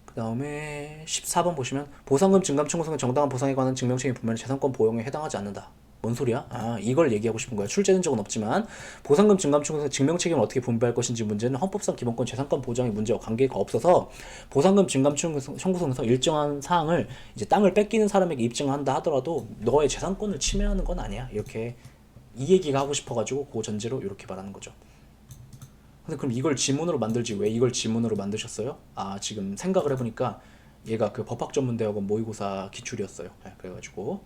그 다음에 14번 보시면 보상금 증감 청구소송의 정당한 보상에 관한 증명책임 분명히 재산권 보용에 해당하지 않는다. 뭔 소리야? 이걸 얘기하고 싶은 거야. 출제된 적은 없지만 보상금 증감 청구소송 증명책임을 어떻게 분배할 것인지 문제는 헌법상 기본권 재산권 보장의 문제와 관계가 없어서 보상금 증감 청구소송에서 일정한 사항을 이제 땅을 뺏기는 사람에게 입증한다 하더라도 너의 재산권을 침해하는 건 아니야. 이렇게 이 얘기가 하고 싶어가지고 그 전제로 이렇게 말하는 거죠. 근데 그럼 이걸 지문으로 만들지 왜 이걸 지문으로 만드셨어요? 지금 생각을 해보니까 얘가 그 법학전문대학원 모의고사 기출이었어요. 그래가지고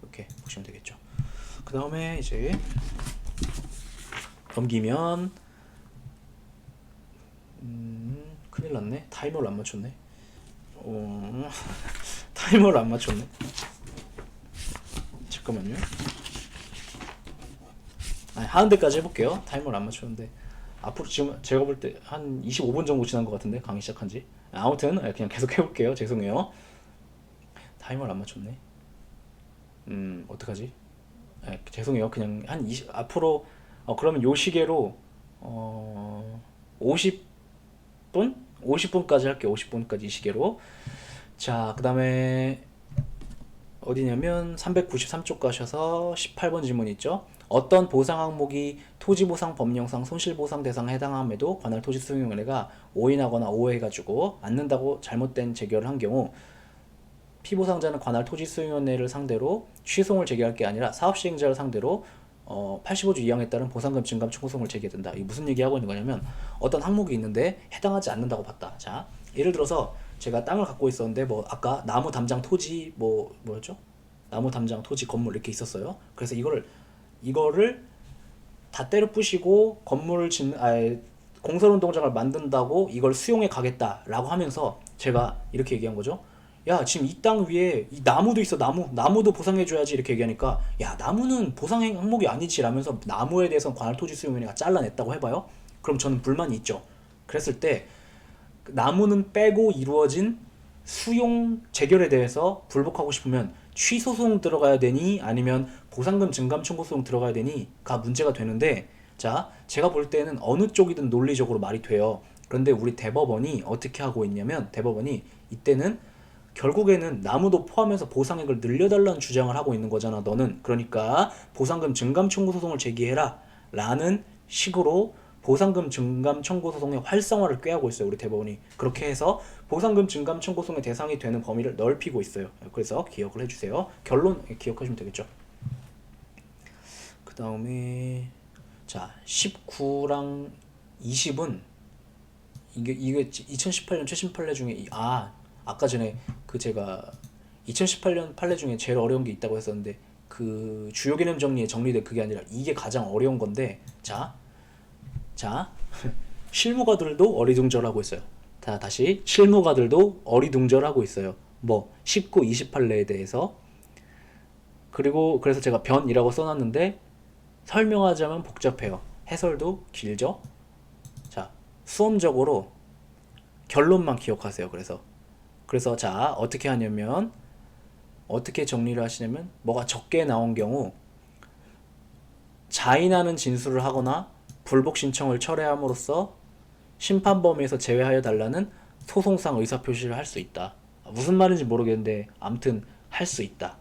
이렇게 보시면 되겠죠. 그 다음에 이제 넘기면 큰일 났네. 타이머를 안 맞췄네. 타이머를 안 맞췄네. 잠깐만요. 하는 데까지 해볼게요. 타이머를 안 맞췄는데 앞으로 지금 제가 볼 때 한 25분 정도 지난 것 같은데 강의 시작한 지. 아무튼 그냥 계속 해볼게요. 죄송해요. 타이머를 안 맞췄네. 어떡하지? 죄송해요. 그냥 한 20, 앞으로 그러면 요 시계로 50분? 50분까지 할게요. 50분까지 이 시계로. 자, 그 다음에 어디냐면 393쪽 가셔서 18번 질문 있죠. 어떤 보상 항목이 토지보상 법령상 손실보상 대상에 해당함에도 관할 토지수용위원회가 오인하거나 오해해가지고 않는다고 잘못된 제결을 한 경우 피보상자는 관할 토지수용위원회를 상대로 취소를 제기할 게 아니라 사업시행자를 상대로 85조 2항에 따른 보상금 증감 청구소송을 제기해야 된다. 이게 무슨 얘기하고 있는 거냐면 어떤 항목이 있는데 해당하지 않는다고 봤다. 자, 예를 들어서 제가 땅을 갖고 있었는데 아까 나무 담장 토지 뭐였죠? 나무 담장 토지 건물 이렇게 있었어요. 그래서 이거를 다 때려 부시고 건물을 공설운동장을 만든다고 이걸 수용해 가겠다라고 하면서 제가 이렇게 얘기한 거죠. 야, 지금 이 땅 위에 이 나무도 있어. 나무도 보상해줘야지 이렇게 얘기하니까 야, 나무는 보상 항목이 아니지 라면서 나무에 대해서는 관할토지수용위원회가 잘라냈다고 해봐요. 그럼 저는 불만이 있죠. 그랬을 때 나무는 빼고 이루어진 수용 재결에 대해서 불복하고 싶으면 취소소송 들어가야 되니 아니면 보상금 증감 청구소송 들어가야 되니가 문제가 되는데, 자, 제가 볼 때는 어느 쪽이든 논리적으로 말이 돼요. 그런데 우리 대법원이 어떻게 하고 있냐면 대법원이 이때는 결국에는 나무도 포함해서 보상액을 늘려달라는 주장을 하고 있는 거잖아 너는. 그러니까 보상금 증감 청구 소송을 제기해라 라는 식으로 보상금 증감 청구 소송의 활성화를 꾀하고 있어요 우리 대법원이. 그렇게 해서 보상금 증감 청구 소송의 대상이 되는 범위를 넓히고 있어요. 그래서 기억을 해주세요. 결론 기억하시면 되겠죠. 그 다음에 자 19랑 20은 이게 2018년 최신 판례 중에 아까 전에 제가 2018년 판례 중에 제일 어려운 게 있다고 했었는데 그 주요 개념 정리에 정리된 그게 아니라 이게 가장 어려운 건데, 자 실무가들도 어리둥절하고 있어요. 다시 실무가들도 어리둥절하고 있어요. 19, 20 판례에 대해서. 그리고 그래서 제가 변이라고 써놨는데 설명하자면 복잡해요. 해설도 길죠. 자, 수험적으로 결론만 기억하세요. 그래서 자 어떻게 하냐면 어떻게 정리를 하시냐면 뭐가 적게 나온 경우 자인하는 진술을 하거나 불복 신청을 철회함으로써 심판 범위에서 제외하여 달라는 소송상 의사표시를 할 수 있다. 무슨 말인지 모르겠는데 아무튼 할 수 있다.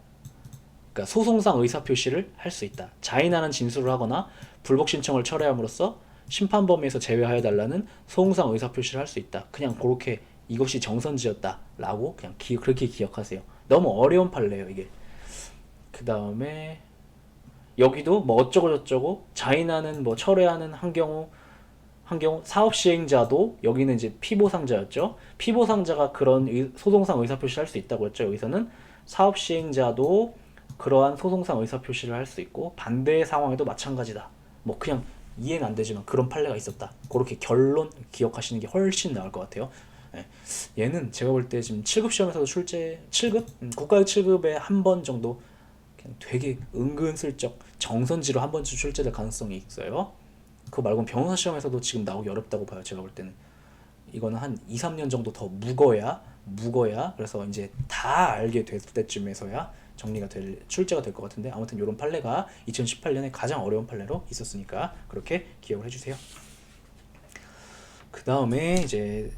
그러니까 소송상 의사표시를 할 수 있다. 자인하는 진술을 하거나 불복 신청을 철회함으로써 심판 범위에서 제외하여 달라는 소송상 의사표시를 할 수 있다. 그냥 그렇게 이것이 정선지였다 라고 그냥 그렇게 기억하세요. 너무 어려운 판례예요 이게. 그 다음에 여기도 어쩌고 저쩌고 자인하는 철회하는 한 경우 한 경우 사업 시행자도 여기는 이제 피보상자였죠. 피보상자가 그런 소송상 의사표시를 할 수 있다고 했죠. 여기서는 사업 시행자도 그러한 소송상 의사표시를 할 수 있고 반대의 상황에도 마찬가지다. 뭐 그냥 이해는 안 되지만 그런 판례가 있었다. 그렇게 결론 기억하시는 게 훨씬 나을 것 같아요. 예. 얘는 제가 볼 때 지금 7급 시험에서도 출제 7급? 국가학 7급에 한 번 정도 그냥 되게 은근슬쩍 정선지로 한 번쯤 출제될 가능성이 있어요. 그거 말고는 변호사 시험에서도 지금 나오기 어렵다고 봐요. 제가 볼 때는 이거는 한 2, 3년 정도 더 묵어야 그래서 이제 다 알게 될 때쯤에서야 정리가 될 출제가 될 것 같은데 아무튼 이런 판례가 2018년에 가장 어려운 판례로 있었으니까 그렇게 기억을 해주세요. 그 다음에 이제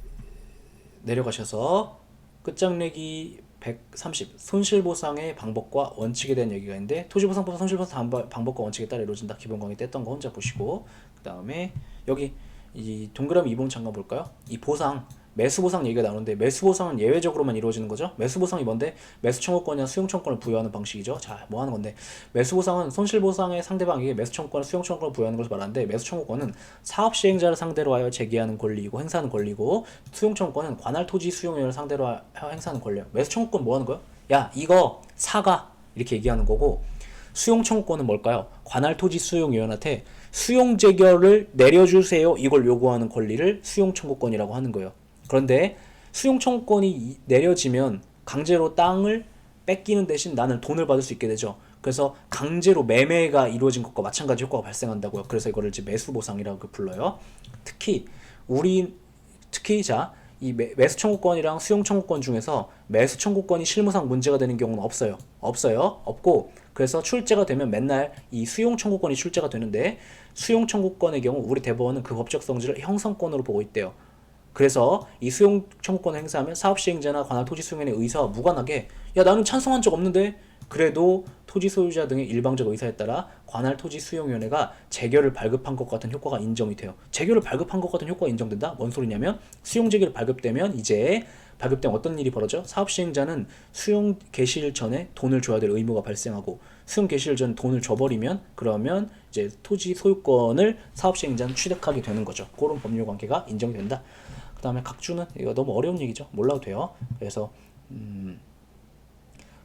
내려가셔서 끝장내기 130 손실보상의 방법과 원칙에 대한 얘기가 있는데 토지보상법 손실보상 방법과 원칙에 따라 이루어진다. 기본 강의 때 했던 거 혼자 보시고 그 다음에 여기 이 동그라미 2번 잠깐 볼까요? 이 보상 매수보상 얘기가 나오는데 매수보상은 예외적으로만 이루어지는 거죠. 매수보상이 뭔데? 매수청구권이나 수용청구권을 부여하는 방식이죠. 자, 뭐 하는 건데? 매수보상은 손실보상의 상대방에게 매수청구권과 수용청구권을 부여하는 것을 말하는데 매수청구권은 사업시행자를 상대로 하여 제기하는 권리이고 행사하는 권리고 수용청구권은 관할 토지 수용인을 상대로 하여 행사하는 권리예요. 매수청구권 뭐 하는 거예요? 야, 이거 사가 이렇게 얘기하는 거고 수용청구권은 뭘까요? 관할 토지 수용위원한테 수용재결을 내려주세요 이걸 요구하는 권리를 수용청구권이라고 하는 거예요. 그런데 수용청구권이 내려지면 강제로 땅을 뺏기는 대신 나는 돈을 받을 수 있게 되죠. 그래서 강제로 매매가 이루어진 것과 마찬가지 효과가 발생한다고요. 그래서 이거를 이제 매수보상이라고 불러요. 특히 이 매수청구권이랑 수용청구권 중에서 매수청구권이 실무상 문제가 되는 경우는 없어요. 없고 그래서 출제가 되면 맨날 이 수용청구권이 출제가 되는데 수용청구권의 경우 우리 대법원은 그 법적 성질을 형성권으로 보고 있대요. 그래서 이 수용 청구권을 행사하면 사업시행자나 관할 토지 수용인의 의사와 무관하게 야 나는 찬성한 적 없는데 그래도 토지 소유자 등의 일방적 의사에 따라 관할 토지 수용위원회가 재결을 발급한 것 같은 효과가 인정이 돼요. 재결을 발급한 것 같은 효과가 인정된다? 뭔 소리냐면 수용 재결이 발급되면 이제 발급되면 어떤 일이 벌어져? 사업시행자는 수용 개시일 전에 돈을 줘야 될 의무가 발생하고 수용 개시일 전 돈을 줘버리면 그러면 이제 토지 소유권을 사업시행자는 취득하게 되는 거죠. 그런 법률 관계가 인정된다. 그 다음에 각주는 이거 너무 어려운 얘기죠. 몰라도 돼요. 그래서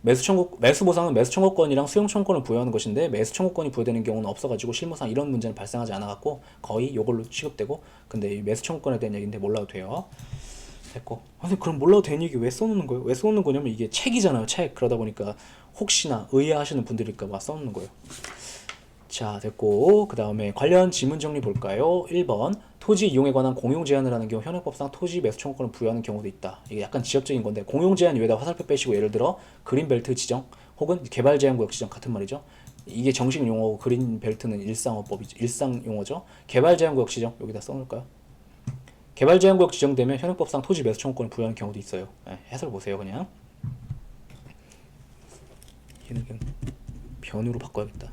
매수보상은 매수청구권이랑 수용청구권을 부여하는 것인데 매수청구권이 부여되는 경우는 없어가지고 실무상 이런 문제는 발생하지 않아갖고 거의 이걸로 취급되고 근데 이 매수청구권에 대한 얘기인데 몰라도 돼요. 됐고 근데 그럼 몰라도 되는 얘기 왜 써놓는 거예요? 왜 써놓는 거냐면 이게 책이잖아요. 책. 그러다 보니까 혹시나 의아하시는 분들일까봐 써놓는 거예요. 자 됐고 그 다음에 관련 지문 정리 볼까요? 1번 토지 이용에 관한 공용 제한을 하는 경우 현행법상 토지 매수 청구권을 부여하는 경우도 있다. 이게 약간 지역적인 건데 공용 제한 위에다 화살표 빼시고 예를 들어 그린벨트 지정 혹은 개발 제한 구역 지정 같은 말이죠. 이게 정식 용어고 그린벨트는 일상어법이죠. 일상 용어죠. 개발 제한 구역 지정 여기다 써놓을까요? 개발 제한 구역 지정되면 현행법상 토지 매수 청구권을 부여하는 경우도 있어요. 네, 해설 보세요 그냥. 얘는 그냥 변으로 바꿔야겠다.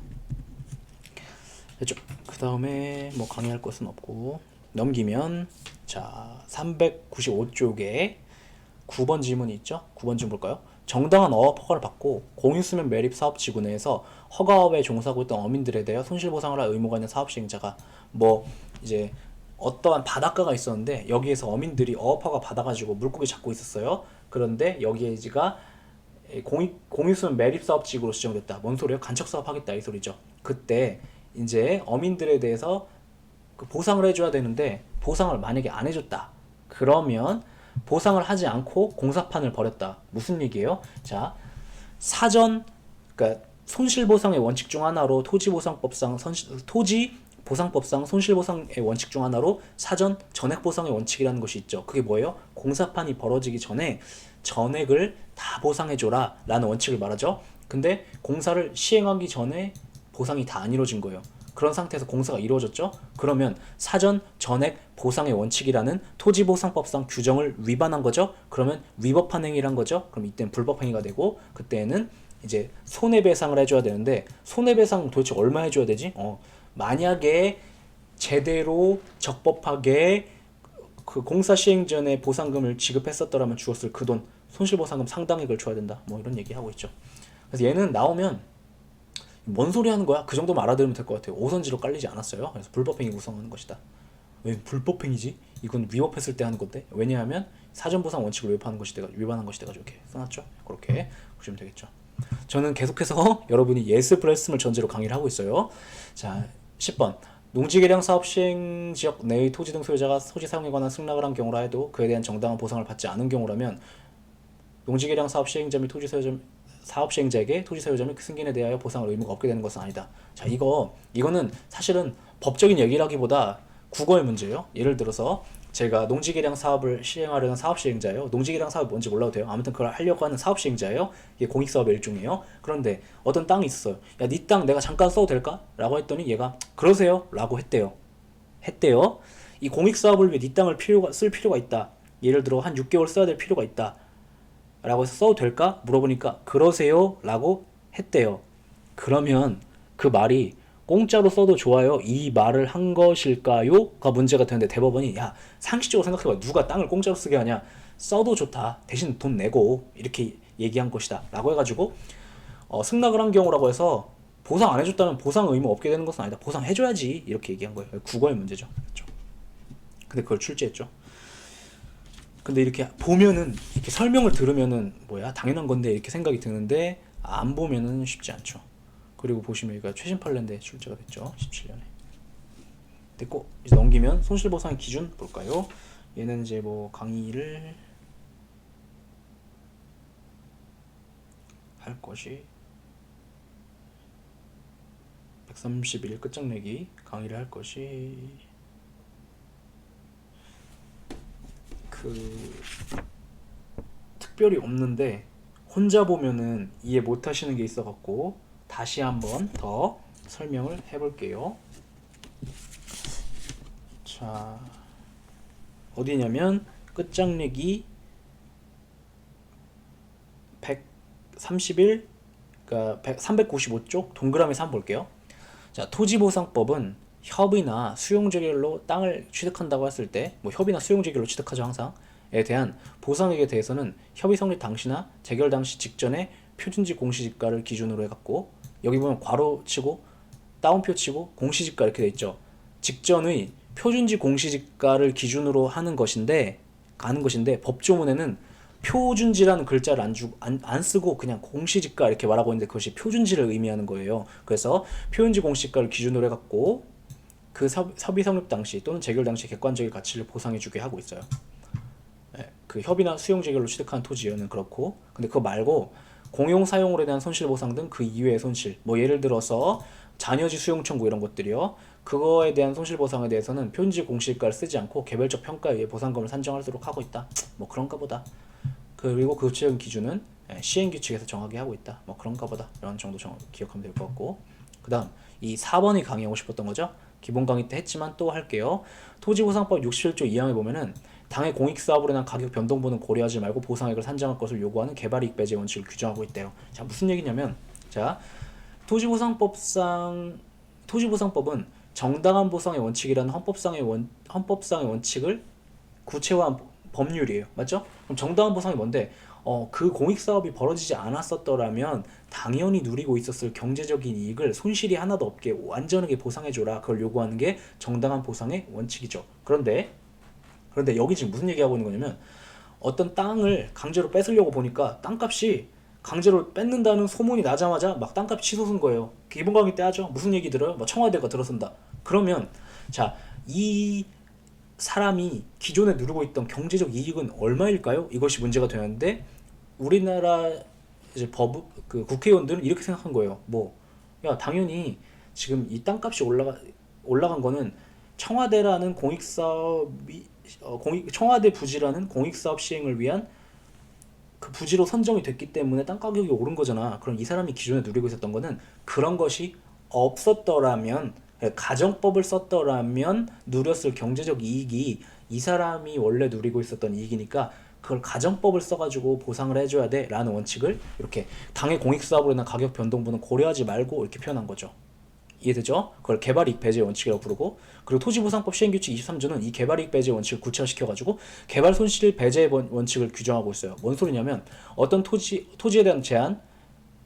됐죠? 그 다음에 뭐 강의할 것은 없고 넘기면 자 395쪽에 9번 질문이 있죠? 9번 질문 볼까요? 정당한 어업 허가를 받고 공유수면 매립 사업지구 내에서 허가업에 종사하고 있던 어민들에 대해 손실보상을 할 의무가 있는 사업시행자가 뭐 이제 어떠한 바닷가가 있었는데 여기에서 어민들이 어업허가 받아가지고 물고기 잡고 있었어요. 그런데 여기에가 공유수면 매립 사업지구로 지정됐다. 뭔 소리예요? 간척사업 하겠다 이 소리죠. 그때 이제 어민들에 대해서 그 보상을 해줘야 되는데 보상을 만약에 안 해줬다. 그러면 보상을 하지 않고 공사판을 벌였다. 무슨 얘기예요? 자, 사전 그러니까 손실보상의 원칙 중 하나로 토지보상법상 손실보상의 원칙 중 하나로 사전 전액보상의 원칙이라는 것이 있죠. 그게 뭐예요? 공사판이 벌어지기 전에 전액을 다 보상해줘라 라는 원칙을 말하죠. 근데 공사를 시행하기 전에 보상이 다 안 이루어진 거예요. 그런 상태에서 공사가 이루어졌죠. 그러면 사전 전액 보상의 원칙이라는 토지보상법상 규정을 위반한 거죠. 그러면 위법한 행위란 거죠. 그럼 이때는 불법행위가 되고 그때는 이제 손해배상을 해줘야 되는데 손해배상 도대체 얼마 해줘야 되지? 만약에 제대로 적법하게 그 공사 시행 전에 보상금을 지급했었더라면 주었을 그 돈 손실보상금 상당액을 줘야 된다. 뭐 이런 얘기 하고 있죠. 그래서 얘는 나오면 뭔 소리 하는 거야? 그 정도만 알아들으면 될 것 같아요. 오선지로 깔리지 않았어요. 그래서 불법행위 구성하는 것이다. 왜 불법행위지? 이건 위법했을 때 하는 건데. 왜냐하면 사전보상 원칙을 위반한 것이 돼가지고 이렇게 써놨죠. 그렇게 보시면 되겠죠. 저는 계속해서 여러분이 예스 플랫음을 전제로 강의를 하고 있어요. 자, 10번. 농지개량 사업 시행 지역 내의 토지 등 소유자가 토지 사용에 관한 승낙을 한 경우라 해도 그에 대한 정당한 보상을 받지 않은 경우라면 농지개량 사업 시행자 및 토지 소유자 사업 시행자에게 토지 소유자 및 승인에 대하여 보상을 의무가 없게 되는 것은 아니다. 자, 이거는 사실은 법적인 얘기라기보다 국어의 문제예요. 예를 들어서 제가 농지개량 사업을 시행하려는 사업 시행자예요. 농지개량 사업이 뭔지 몰라도 돼요. 아무튼 그걸 하려고 하는 사업 시행자예요. 이게 공익사업의 일종이에요. 그런데 어떤 땅이 있어요. 야, 네 땅 내가 잠깐 써도 될까? 라고 했더니 얘가 그러세요? 라고 했대요. 이 공익사업을 위해 네 땅을 쓸 필요가 있다. 예를 들어 한 6개월 써야 될 필요가 있다. 라고 해서 써도 될까? 물어보니까 그러세요? 라고 했대요. 그러면 그 말이 공짜로 써도 좋아요. 이 말을 한 것일까요? 가 문제가 되는데 대법원이 야, 상식적으로 생각해봐. 누가 땅을 공짜로 쓰게 하냐? 써도 좋다. 대신 돈 내고 이렇게 얘기한 것이다. 라고 해가지고 승낙을 한 경우라고 해서 보상 안 해줬다면 보상 의무 없게 되는 것은 아니다. 보상해줘야지. 이렇게 얘기한 거예요. 국어의 문제죠. 그렇죠? 근데 그걸 출제했죠. 근데 이렇게 보면은 이렇게 설명을 들으면은 뭐야 당연한 건데 이렇게 생각이 드는데 안 보면은 쉽지 않죠. 그리고 보시면 여기가 최신 판례인데 출제가 됐죠. 17년에. 됐고 이제 넘기면 손실보상의 기준 볼까요? 얘는 이제 뭐 강의를 할 것이 131 끝장내기 강의를 할 것이 특별히 없는데 혼자 보면은 이해 못 하시는 게 있어 갖고 다시 한번 더 설명을 해볼게요. 자, 어디냐면 끝장내기 131, 그러니까 395쪽 동그라미에서 한번 볼게요. 자, 토지보상법은 협의나 수용재결로 땅을 취득한다고 했을 때, 뭐 협의나 수용재결로 취득하죠 항상. 에 대한 보상액에 대해서는 협의 성립 당시나 재결 당시 직전에 표준지 공시지가를 기준으로 해갖고 여기 보면 괄호 치고 따옴표 치고 공시지가 이렇게 돼 있죠. 직전의 표준지 공시지가를 기준으로 하는 것인데 법조문에는 표준지라는 글자를 안 쓰고 그냥 공시지가 이렇게 말하고 있는데 그것이 표준지를 의미하는 거예요. 그래서 표준지 공시지가를 기준으로 해갖고 그 협의 성립 당시 또는 재결 당시 객관적인 가치를 보상해주게 하고 있어요. 그 협의나 수용 재결로 취득한 토지는 그렇고, 근데 그거 말고 공용 사용으로 대한 손실 보상 등 그 이외의 손실, 뭐 예를 들어서 잔여지 수용 청구 이런 것들이요. 그거에 대한 손실 보상에 대해서는 표준지 공시지가를 쓰지 않고 개별적 평가에 의해 보상금을 산정하도록 하고 있다. 뭐 그런가 보다. 그리고 그 구체적인 기준은 시행 규칙에서 정하게 하고 있다. 뭐 그런가 보다. 이런 정도 기억하면 될 것 같고. 그다음 이 4번이 강의하고 싶었던 거죠. 기본 강의 때 했지만 또 할게요. 토지보상법 67조 2항에 보면은 당해 공익사업으로 인한 가격 변동분은 고려하지 말고 보상액을 산정할 것을 요구하는 개발이익 배제 원칙을 규정하고 있대요. 자, 무슨 얘기냐면, 자, 토지보상법은 정당한 보상의 원칙이라는 헌법상의 원칙을 구체화한 법률이에요. 맞죠? 그럼 정당한 보상이 뭔데? 그 공익사업이 벌어지지 않았었더라면 당연히 누리고 있었을 경제적인 이익을 손실이 하나도 없게 완전하게 보상해줘라. 그걸 요구하는 게 정당한 보상의 원칙이죠. 그런데 여기 지금 무슨 얘기하고 있는 거냐면 어떤 땅을 강제로 뺏으려고 보니까 땅값이 강제로 뺏는다는 소문이 나자마자 막 땅값이 치솟은 거예요. 기본 강의 때 하죠. 무슨 얘기 들어요? 뭐 청와대가 들어선다. 그러면 자, 이 사람이 기존에 누리고 있던 경제적 이익은 얼마일까요? 이것이 문제가 되는데 우리나라 이제 국회의원들은 이렇게 생각한 거예요. 야, 당연히 지금 이 땅값이 올라간 거는 청와대라는 청와대 부지라는 공익사업 시행을 위한 그 부지로 선정이 됐기 때문에 땅 가격이 오른 거잖아. 그럼 이 사람이 기존에 누리고 있었던 거는 그런 것이 없었더라면, 가정법을 썼더라면 누렸을 경제적 이익이 이 사람이 원래 누리고 있었던 이익이니까 그걸 가정법을 써가지고 보상을 해줘야 돼 라는 원칙을 이렇게 당해 공익사업으로 인한 가격 변동분은 고려하지 말고 이렇게 표현한 거죠. 이해되죠? 그걸 개발이익 배제 원칙이라고 부르고, 그리고 토지보상법 시행규칙 23조는 이 개발이익 배제 원칙을 구체화시켜가지고 개발 손실 배제 원칙을 규정하고 있어요. 뭔 소리냐면 어떤 토지에 대한 제한,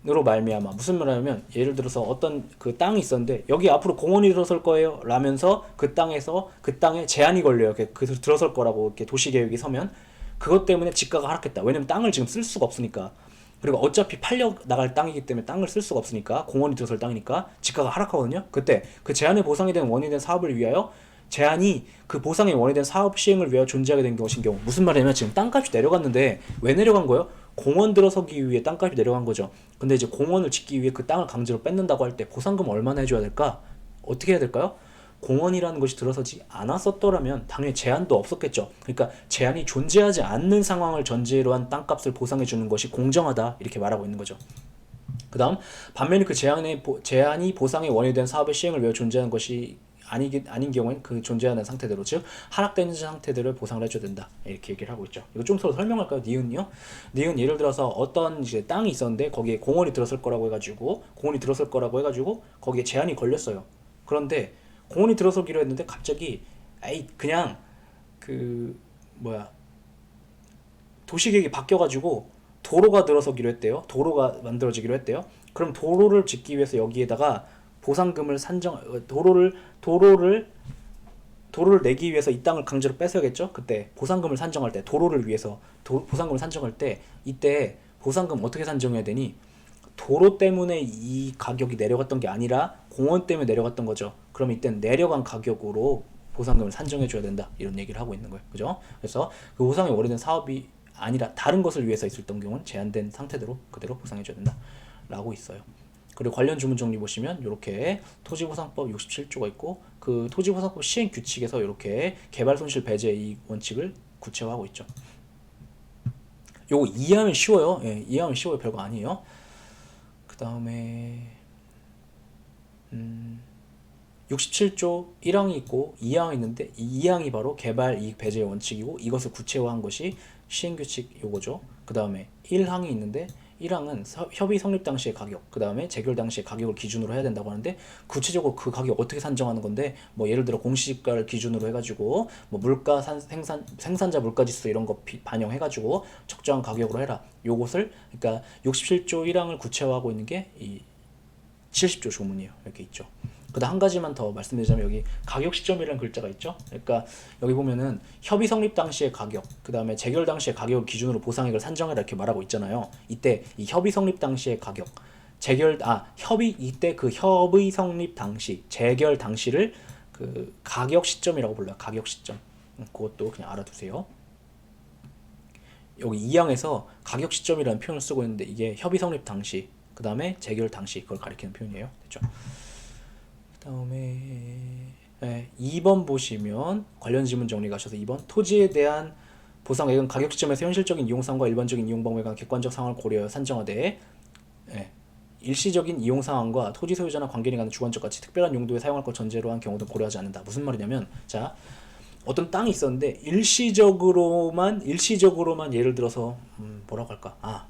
으로 말미암아 무슨 말하냐면 예를 들어서 어떤 그 땅이 있었는데 여기 앞으로 공원이 들어설 거예요 라면서 그 땅에서 그 땅에 제한이 걸려요. 그 들어설 거라고 이렇게 도시계획이 서면 그것 때문에 지가가 하락했다. 왜냐면 땅을 지금 쓸 수가 없으니까. 그리고 어차피 팔려 나갈 땅이기 때문에 땅을 쓸 수가 없으니까 공원이 들어설 땅이니까 지가가 하락하거든요. 그때 그 제한의 보상이 된 원인이 된 사업을 위하여 제한이 그 보상의 원인이 된 사업 시행을 위하여 존재하게 된 것인 경우 무슨 말이냐면 지금 땅값이 내려갔는데 왜 내려간 거예요? 공원 들어서기 위해 땅값이 내려간 거죠. 근데 이제 공원을 짓기 위해 그 땅을 강제로 뺏는다고 할 때 보상금 얼마나 해줘야 될까? 어떻게 해야 될까요? 공원이라는 것이 들어서지 않았었더라면 당연히 제한도 없었겠죠. 그러니까 제한이 존재하지 않는 상황을 전제로 한 땅값을 보상해 주는 것이 공정하다 이렇게 말하고 있는 거죠. 그 다음 반면에 그 제한이 보상의 원인이 된 사업의 시행을 위해 존재하는 것이 아닌 경우엔 그 존재하는 상태대로 즉 하락되는 상태들을 보상을 해줘야 된다 이렇게 얘기를 하고 있죠. 이거 좀 서로 설명할까요? 니은요? 니은 예를 들어서 어떤 이제 땅이 있었는데 거기에 공원이 들어설 거라고 해가지고 거기에 제한이 걸렸어요. 그런데 공원이 들어서기로 했는데 갑자기 에이 그냥 그 뭐야 도시계획이 바뀌어가지고 도로가 들어서기로 했대요. 도로가 만들어지기로 했대요. 그럼 도로를 짓기 위해서 여기에다가 보상금을 도로를 내기 위해서 이 땅을 강제로 뺏어야겠죠. 그때 보상금을 산정할 때 도로를 위해서 보상금을 산정할 때 이때 보상금 어떻게 산정해야 되니? 도로 때문에 이 가격이 내려갔던 게 아니라 공원 때문에 내려갔던 거죠. 그럼 이때는 내려간 가격으로 보상금을 산정해 줘야 된다 이런 얘기를 하고 있는 거예요. 그죠? 그래서 그 보상이 오래된 사업이 아니라 다른 것을 위해서 있었던 경우는 제한된 상태대로 그대로 보상해 줘야 된다 라고 있어요. 그리고 관련 주문 정리 보시면 이렇게 토지보상법 67조가 있고 그 토지보상법 시행 규칙에서 이렇게 개발 손실 배제 이 원칙을 구체화하고 있죠. 요거 이해하면 쉬워요. 예, 이해하면 쉬워요. 별거 아니에요. 그 다음에 67조 1항이 있고 2항이 있는데 이 2항이 바로 개발 이익 배제의 원칙이고 이것을 구체화한 것이 시행규칙 요거죠. 그 다음에 1항이 있는데 1항은 협의 성립 당시의 가격, 그 다음에 재결 당시의 가격을 기준으로 해야 된다고 하는데 구체적으로 그 가격 어떻게 산정하는 건데 뭐 예를 들어 공시지가를 기준으로 해가지고 뭐 물가 생산자 물가지수 이런 거 반영해가지고 적정한 가격으로 해라. 요것을 그러니까 67조 1항을 구체화하고 있는 게 이 70조 조문이에요. 이렇게 있죠. 그다음 한 가지만 더 말씀드리자면 여기 가격 시점이라는 글자가 있죠. 그러니까 여기 보면은 협의 성립 당시의 가격, 그다음에 재결 당시의 가격을 기준으로 보상액을 산정해라 이렇게 말하고 있잖아요. 이때 이 협의 성립 당시의 가격, 이때 그 협의 성립 당시, 재결 당시를 그 가격 시점이라고 불러요. 가격 시점. 그것도 그냥 알아두세요. 여기 2항에서 가격 시점이라는 표현을 쓰고 있는데 이게 협의 성립 당시, 그다음에 재결 당시 그걸 가리키는 표현이에요. 됐죠? 다음에 2번 보시면 관련 지문 정리 가셔서 2번 토지에 대한 보상액은 가격 시점에서 현실적인 이용 상황과 일반적인 이용 방법에 관한 객관적 상황을 고려하여 산정하되 일시적인 이용 상황과 토지 소유자나 관계인이 갖는 주관적 가치, 특별한 용도에 사용할 것 전제로 한 경우도 고려하지 않는다. 무슨 말이냐면 자 어떤 땅이 있었는데 일시적으로만 예를 들어서 뭐라고 할까?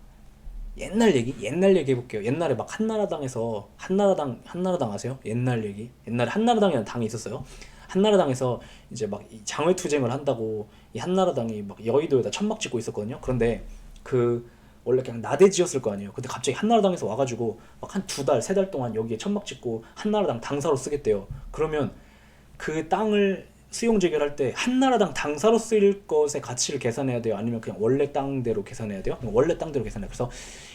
옛날 얘기 해볼게요. 옛날에 막 한나라당에서 한나라당 아세요? 옛날에 한나라당이라는 당이 있었어요. 한나라당에서 이제 막 장외투쟁을 한다고 이 한나라당이 막 여의도에다 천막 짓고 있었거든요. 그런데 그 원래 그냥 나대지였을 거 아니에요. 근데 갑자기 한나라당에서 와가지고 막 한 2달, 3달 동안 여기에 천막 짓고 한나라당 당사로 쓰겠대요. 그러면 그 땅을 수용 재결할 때 한나라당 당사로 쓰일 것의 가치를 계산해야 돼요? 아니면 그냥 원래 땅대로 계산해야 돼요? 원래 땅대로 계산해요. 그래서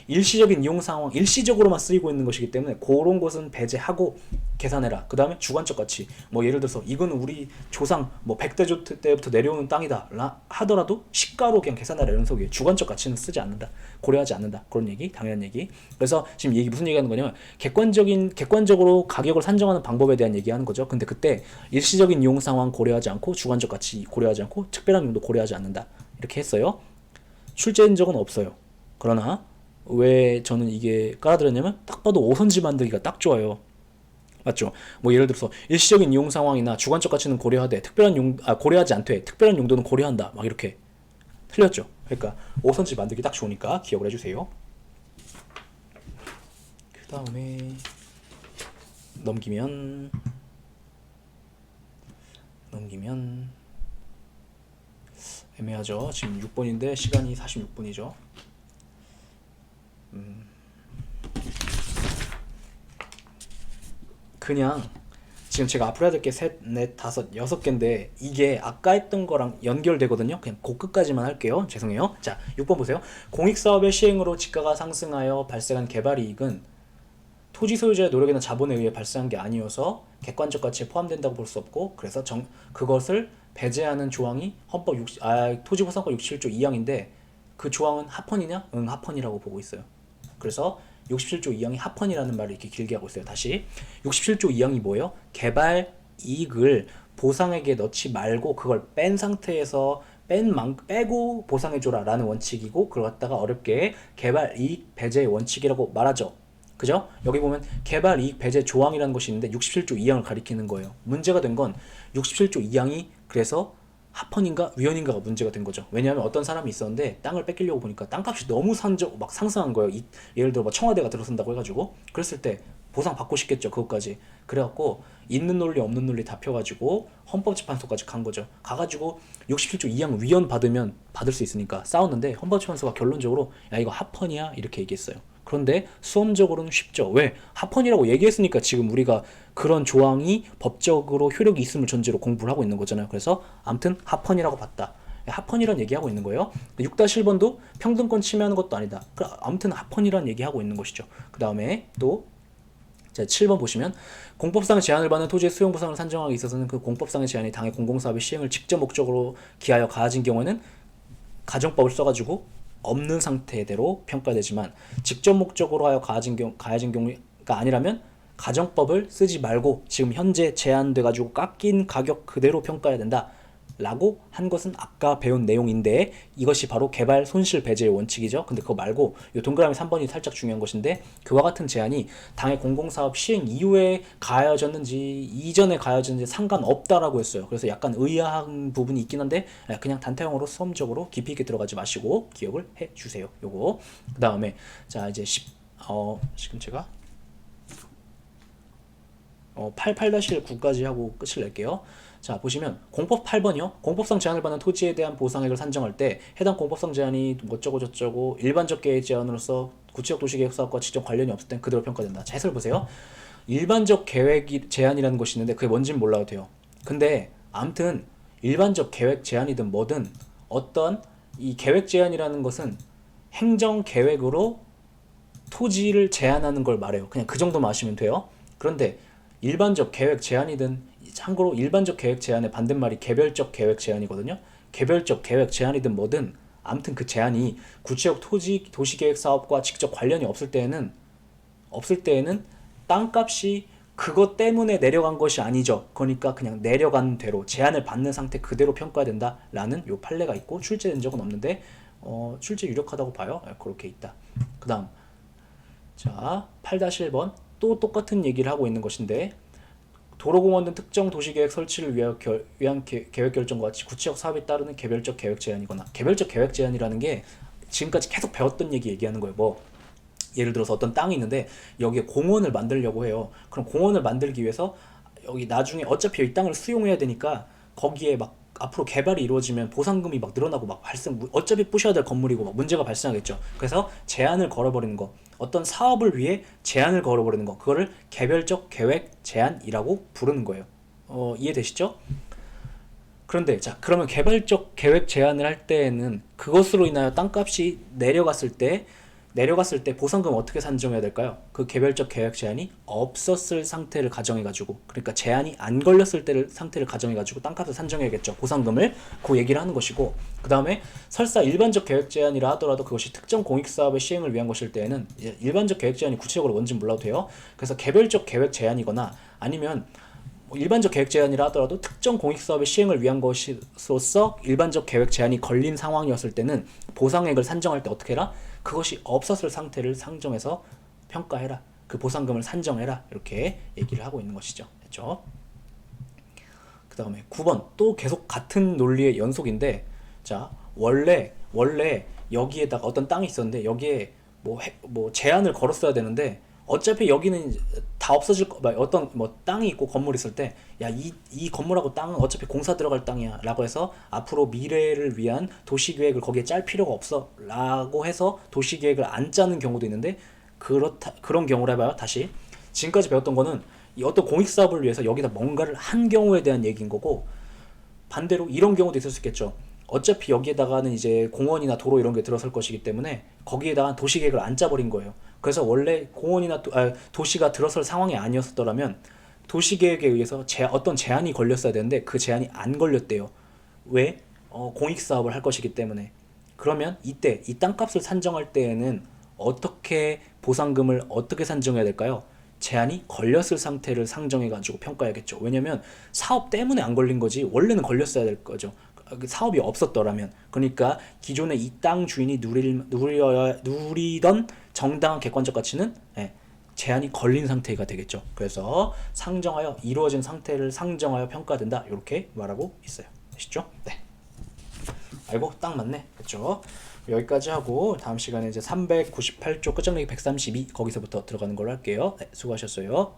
일시적인 이용 상황, 일시적으로만 쓰이고 있는 것이기 때문에 그런 것은 배제하고 계산해라. 그 다음에 주관적 가치. 뭐 예를 들어서 이거는 우리 조상 뭐 100대 때부터 내려오는 땅이다 하더라도 시가로 그냥 계산하라 이런 속이에요. 주관적 가치는 쓰지 않는다. 고려하지 않는다. 그런 얘기, 당연한 얘기. 그래서 지금 얘기 무슨 얘기하는 거냐면 객관적으로 가격을 산정하는 방법에 대한 얘기하는 거죠. 근데 그때 일시적인 이용 상황 고려하지 않고 주관적 가치 고려하지 않고 특별한 용도 고려하지 않는다. 이렇게 했어요. 출제된 적은 없어요. 그러나 왜 저는 이게 깔아드렸냐면 딱 봐도 오선지 만들기가 딱 좋아요. 맞죠? 뭐 예를 들어서 일시적인 이용 상황이나 주관적 가치는 고려하되 고려하지 않되 특별한 용도는 고려한다. 막 이렇게 틀렸죠. 그러니까 오선지 만들기 딱 좋으니까 기억을 해주세요. 그 다음에 넘기면 애매하죠. 지금 6번인데 시간이 46분이죠. 그냥 지금 제가 앞으로 해야 될 게 셋, 넷, 다섯, 여섯 개인데 이게 아까 했던 거랑 연결되거든요. 그냥 그 끝까지만 할게요. 죄송해요. 자, 6번 보세요. 공익사업의 시행으로 지가가 상승하여 발생한 개발이익은 토지 소유자의 노력이나 자본에 의해 발생한 게 아니어서 객관적 가치에 포함된다고 볼 수 없고, 그래서 그것을 배제하는 조항이 토지보상법 67조 2항인데 그 조항은 합헌이냐? 응, 합헌이라고 보고 있어요. 그래서 67조 2항이 합헌이라는 말을 이렇게 길게 하고 있어요. 다시 67조 2항이 뭐예요? 개발 이익을 보상액에 넣지 말고 그걸 뺀 상태에서 빼고 보상해줘라 라는 원칙이고, 그걸 갖다가 어렵게 개발 이익 배제의 원칙이라고 말하죠. 그죠? 여기 보면 개발 이익 배제 조항이라는 것이 있는데 67조 2항을 가리키는 거예요. 문제가 된 건 67조 2항이 그래서 합헌인가 위헌인가가 문제가 된 거죠. 왜냐하면 어떤 사람이 있었는데 땅을 뺏기려고 보니까 땅값이 너무 막 상승한 거예요. 예를 들어 뭐 청와대가 들어선다고 해가지고, 그랬을 때 보상 받고 싶겠죠. 그것까지. 그래갖고 있는 논리 없는 논리 다 펴가지고 헌법재판소까지 간 거죠. 가가지고 67조 2항 위헌 받으면 받을 수 있으니까 싸웠는데 헌법재판소가 결론적으로 야 이거 합헌이야 이렇게 얘기했어요. 그런데 수험적으로는 쉽죠. 왜? 합헌이라고 얘기했으니까 지금 우리가 그런 조항이 법적으로 효력이 있음을 전제로 공부를 하고 있는 거잖아요. 그래서 아무튼 합헌이라고 봤다. 합헌이란 얘기하고 있는 거예요. 6-1번도 평등권 침해하는 것도 아니다. 아무튼 합헌이란 얘기하고 있는 것이죠. 그 다음에 또 자, 7번 보시면 공법상 제한을 받는 토지의 수용 보상을 산정하기 있어서는 그 공법상의 제한이 당의 공공사업의 시행을 직접 목적으로 기하여 가해진 경우에는 가정법을 써가지고 없는 상태대로 평가되지만, 직접 목적으로 하여 가해진 경우가 아니라면 가정법을 쓰지 말고 지금 현재 제한돼가지고 깎인 가격 그대로 평가해야 된다 라고 한 것은 아까 배운 내용인데, 이것이 바로 개발 손실 배제의 원칙이죠. 근데 그거 말고 이 동그라미 3번이 살짝 중요한 것인데, 그와 같은 제한이 당의 공공사업 시행 이후에 가해졌는지 이전에 가해졌는지 상관없다라고 했어요. 그래서 약간 의아한 부분이 있긴 한데 그냥 단타형으로 수험적으로 깊이 있게 들어가지 마시고 기억을 해주세요. 요거. 그 다음에 자 이제 지금 제가 8-9까지 하고 끝을 낼게요. 자 보시면 공법 8번이요. 공법상 제한을 받는 토지에 대한 보상액을 산정할 때 해당 공법상 제한이 어쩌고 저쩌고 일반적 계획 제한으로서 구체적 도시계획 사업과 직접 관련이 없을 땐 그대로 평가된다. 자 해설 보세요. 일반적 계획 제한이라는 것이 있는데 그게 뭔지는 몰라도 돼요. 근데 아무튼 일반적 계획 제한이든 뭐든 어떤 이 계획 제한이라는 것은 행정 계획으로 토지를 제한하는 걸 말해요. 그냥 그 정도만 아시면 돼요. 그런데 일반적 계획 제한이든, 참고로 일반적 계획 제한의 반대말이 개별적 계획 제한이거든요. 개별적 계획 제한이든 뭐든 아무튼 그 제한이 구체적 도시계획 사업과 직접 관련이 없을 때에는 땅값이 그것 때문에 내려간 것이 아니죠. 그러니까 그냥 내려간 대로 제한을 받는 상태 그대로 평가해야 된다라는 요 판례가 있고, 출제된 적은 없는데 출제 유력하다고 봐요. 그렇게 있다. 그 다음 자 8-1번 또 똑같은 얘기를 하고 있는 것인데, 도로공원 등 특정 도시계획 설치를 위한 계획 결정과 같이 구체적 사업에 따르는 개별적 계획 제한이거나, 개별적 계획 제한이라는 게 지금까지 계속 배웠던 얘기하는 거예요. 뭐 예를 들어서 어떤 땅이 있는데 여기에 공원을 만들려고 해요. 그럼 공원을 만들기 위해서 여기 나중에 어차피 이 땅을 수용해야 되니까 거기에 막 앞으로 개발이 이루어지면 보상금이 막 늘어나고 막 어차피 부셔야 될 건물이고 막 문제가 발생하겠죠. 그래서 제한을 걸어버리는 거, 어떤 사업을 위해 제한을 걸어버리는 거, 그거를 개별적 계획 제한이라고 부르는 거예요. 이해되시죠? 그런데 자 그러면 개발적 계획 제한을 할 때에는 그것으로 인하여 땅값이 내려갔을 때 보상금 어떻게 산정해야 될까요? 그 개별적 계획 제한이 없었을 상태를 가정해가지고, 그러니까 제한이 안 걸렸을 때를 상태를 가정해가지고 땅값을 산정해야겠죠. 보상금을 그 얘기를 하는 것이고, 그 다음에 설사 일반적 계획 제한이라 하더라도 그것이 특정 공익사업의 시행을 위한 것일 때에는 일반적 계획 제한이 구체적으로 뭔지 몰라도 돼요. 그래서 개별적 계획 제한이거나 아니면 일반적 계획 제한이라 하더라도 특정 공익사업의 시행을 위한 것으로서 일반적 계획 제한이 걸린 상황이었을 때는 보상액을 산정할 때 어떻게 해라? 그것이 없었을 상태를 상정해서 평가해라. 그 보상금을 산정해라. 이렇게 얘기를 하고 있는 것이죠. 됐죠? 그 다음에 9번 또 계속 같은 논리의 연속인데, 자 원래 여기에다가 어떤 땅이 있었는데 여기에 뭐 제한을 걸었어야 되는데 어차피 여기는 다 없어질 어떤 뭐 땅이 있고 건물이 있을 때 야 이 건물하고 땅은 어차피 공사 들어갈 땅이야 라고 해서 앞으로 미래를 위한 도시계획을 거기에 짤 필요가 없어 라고 해서 도시계획을 안 짜는 경우도 있는데, 그런 경우를 해봐요. 다시 지금까지 배웠던 거는 이 어떤 공익 사업을 위해서 여기다 뭔가를 한 경우에 대한 얘기인 거고, 반대로 이런 경우도 있을 수 있겠죠. 어차피 여기에다가는 이제 공원이나 도로 이런 게 들어설 것이기 때문에 거기에다가 도시계획을 안 짜버린 거예요. 그래서 원래 공원이나 도시가 들어설 상황이 아니었더라면 도시계획에 의해서 어떤 제한이 걸렸어야 되는데 그 제한이 안 걸렸대요. 왜? 공익사업을 할 것이기 때문에. 그러면 이때 이 땅값을 산정할 때에는 어떻게 보상금을 어떻게 산정해야 될까요? 제한이 걸렸을 상태를 상정해가지고 평가해야겠죠. 왜냐면 사업 때문에 안 걸린 거지 원래는 걸렸어야 될 거죠. 사업이 없었더라면. 그러니까 기존에 이 땅 주인이 누리던 정당한 객관적 가치는 제한이 걸린 상태가 되겠죠. 그래서 상정하여 이루어진 상태를 상정하여 평가된다. 이렇게 말하고 있어요. 아시죠? 네. 알고 딱 맞네. 그렇죠? 여기까지 하고 다음 시간에 이제 398쪽 끝장내기 132 거기서부터 들어가는 걸로 할게요. 네, 수고하셨어요.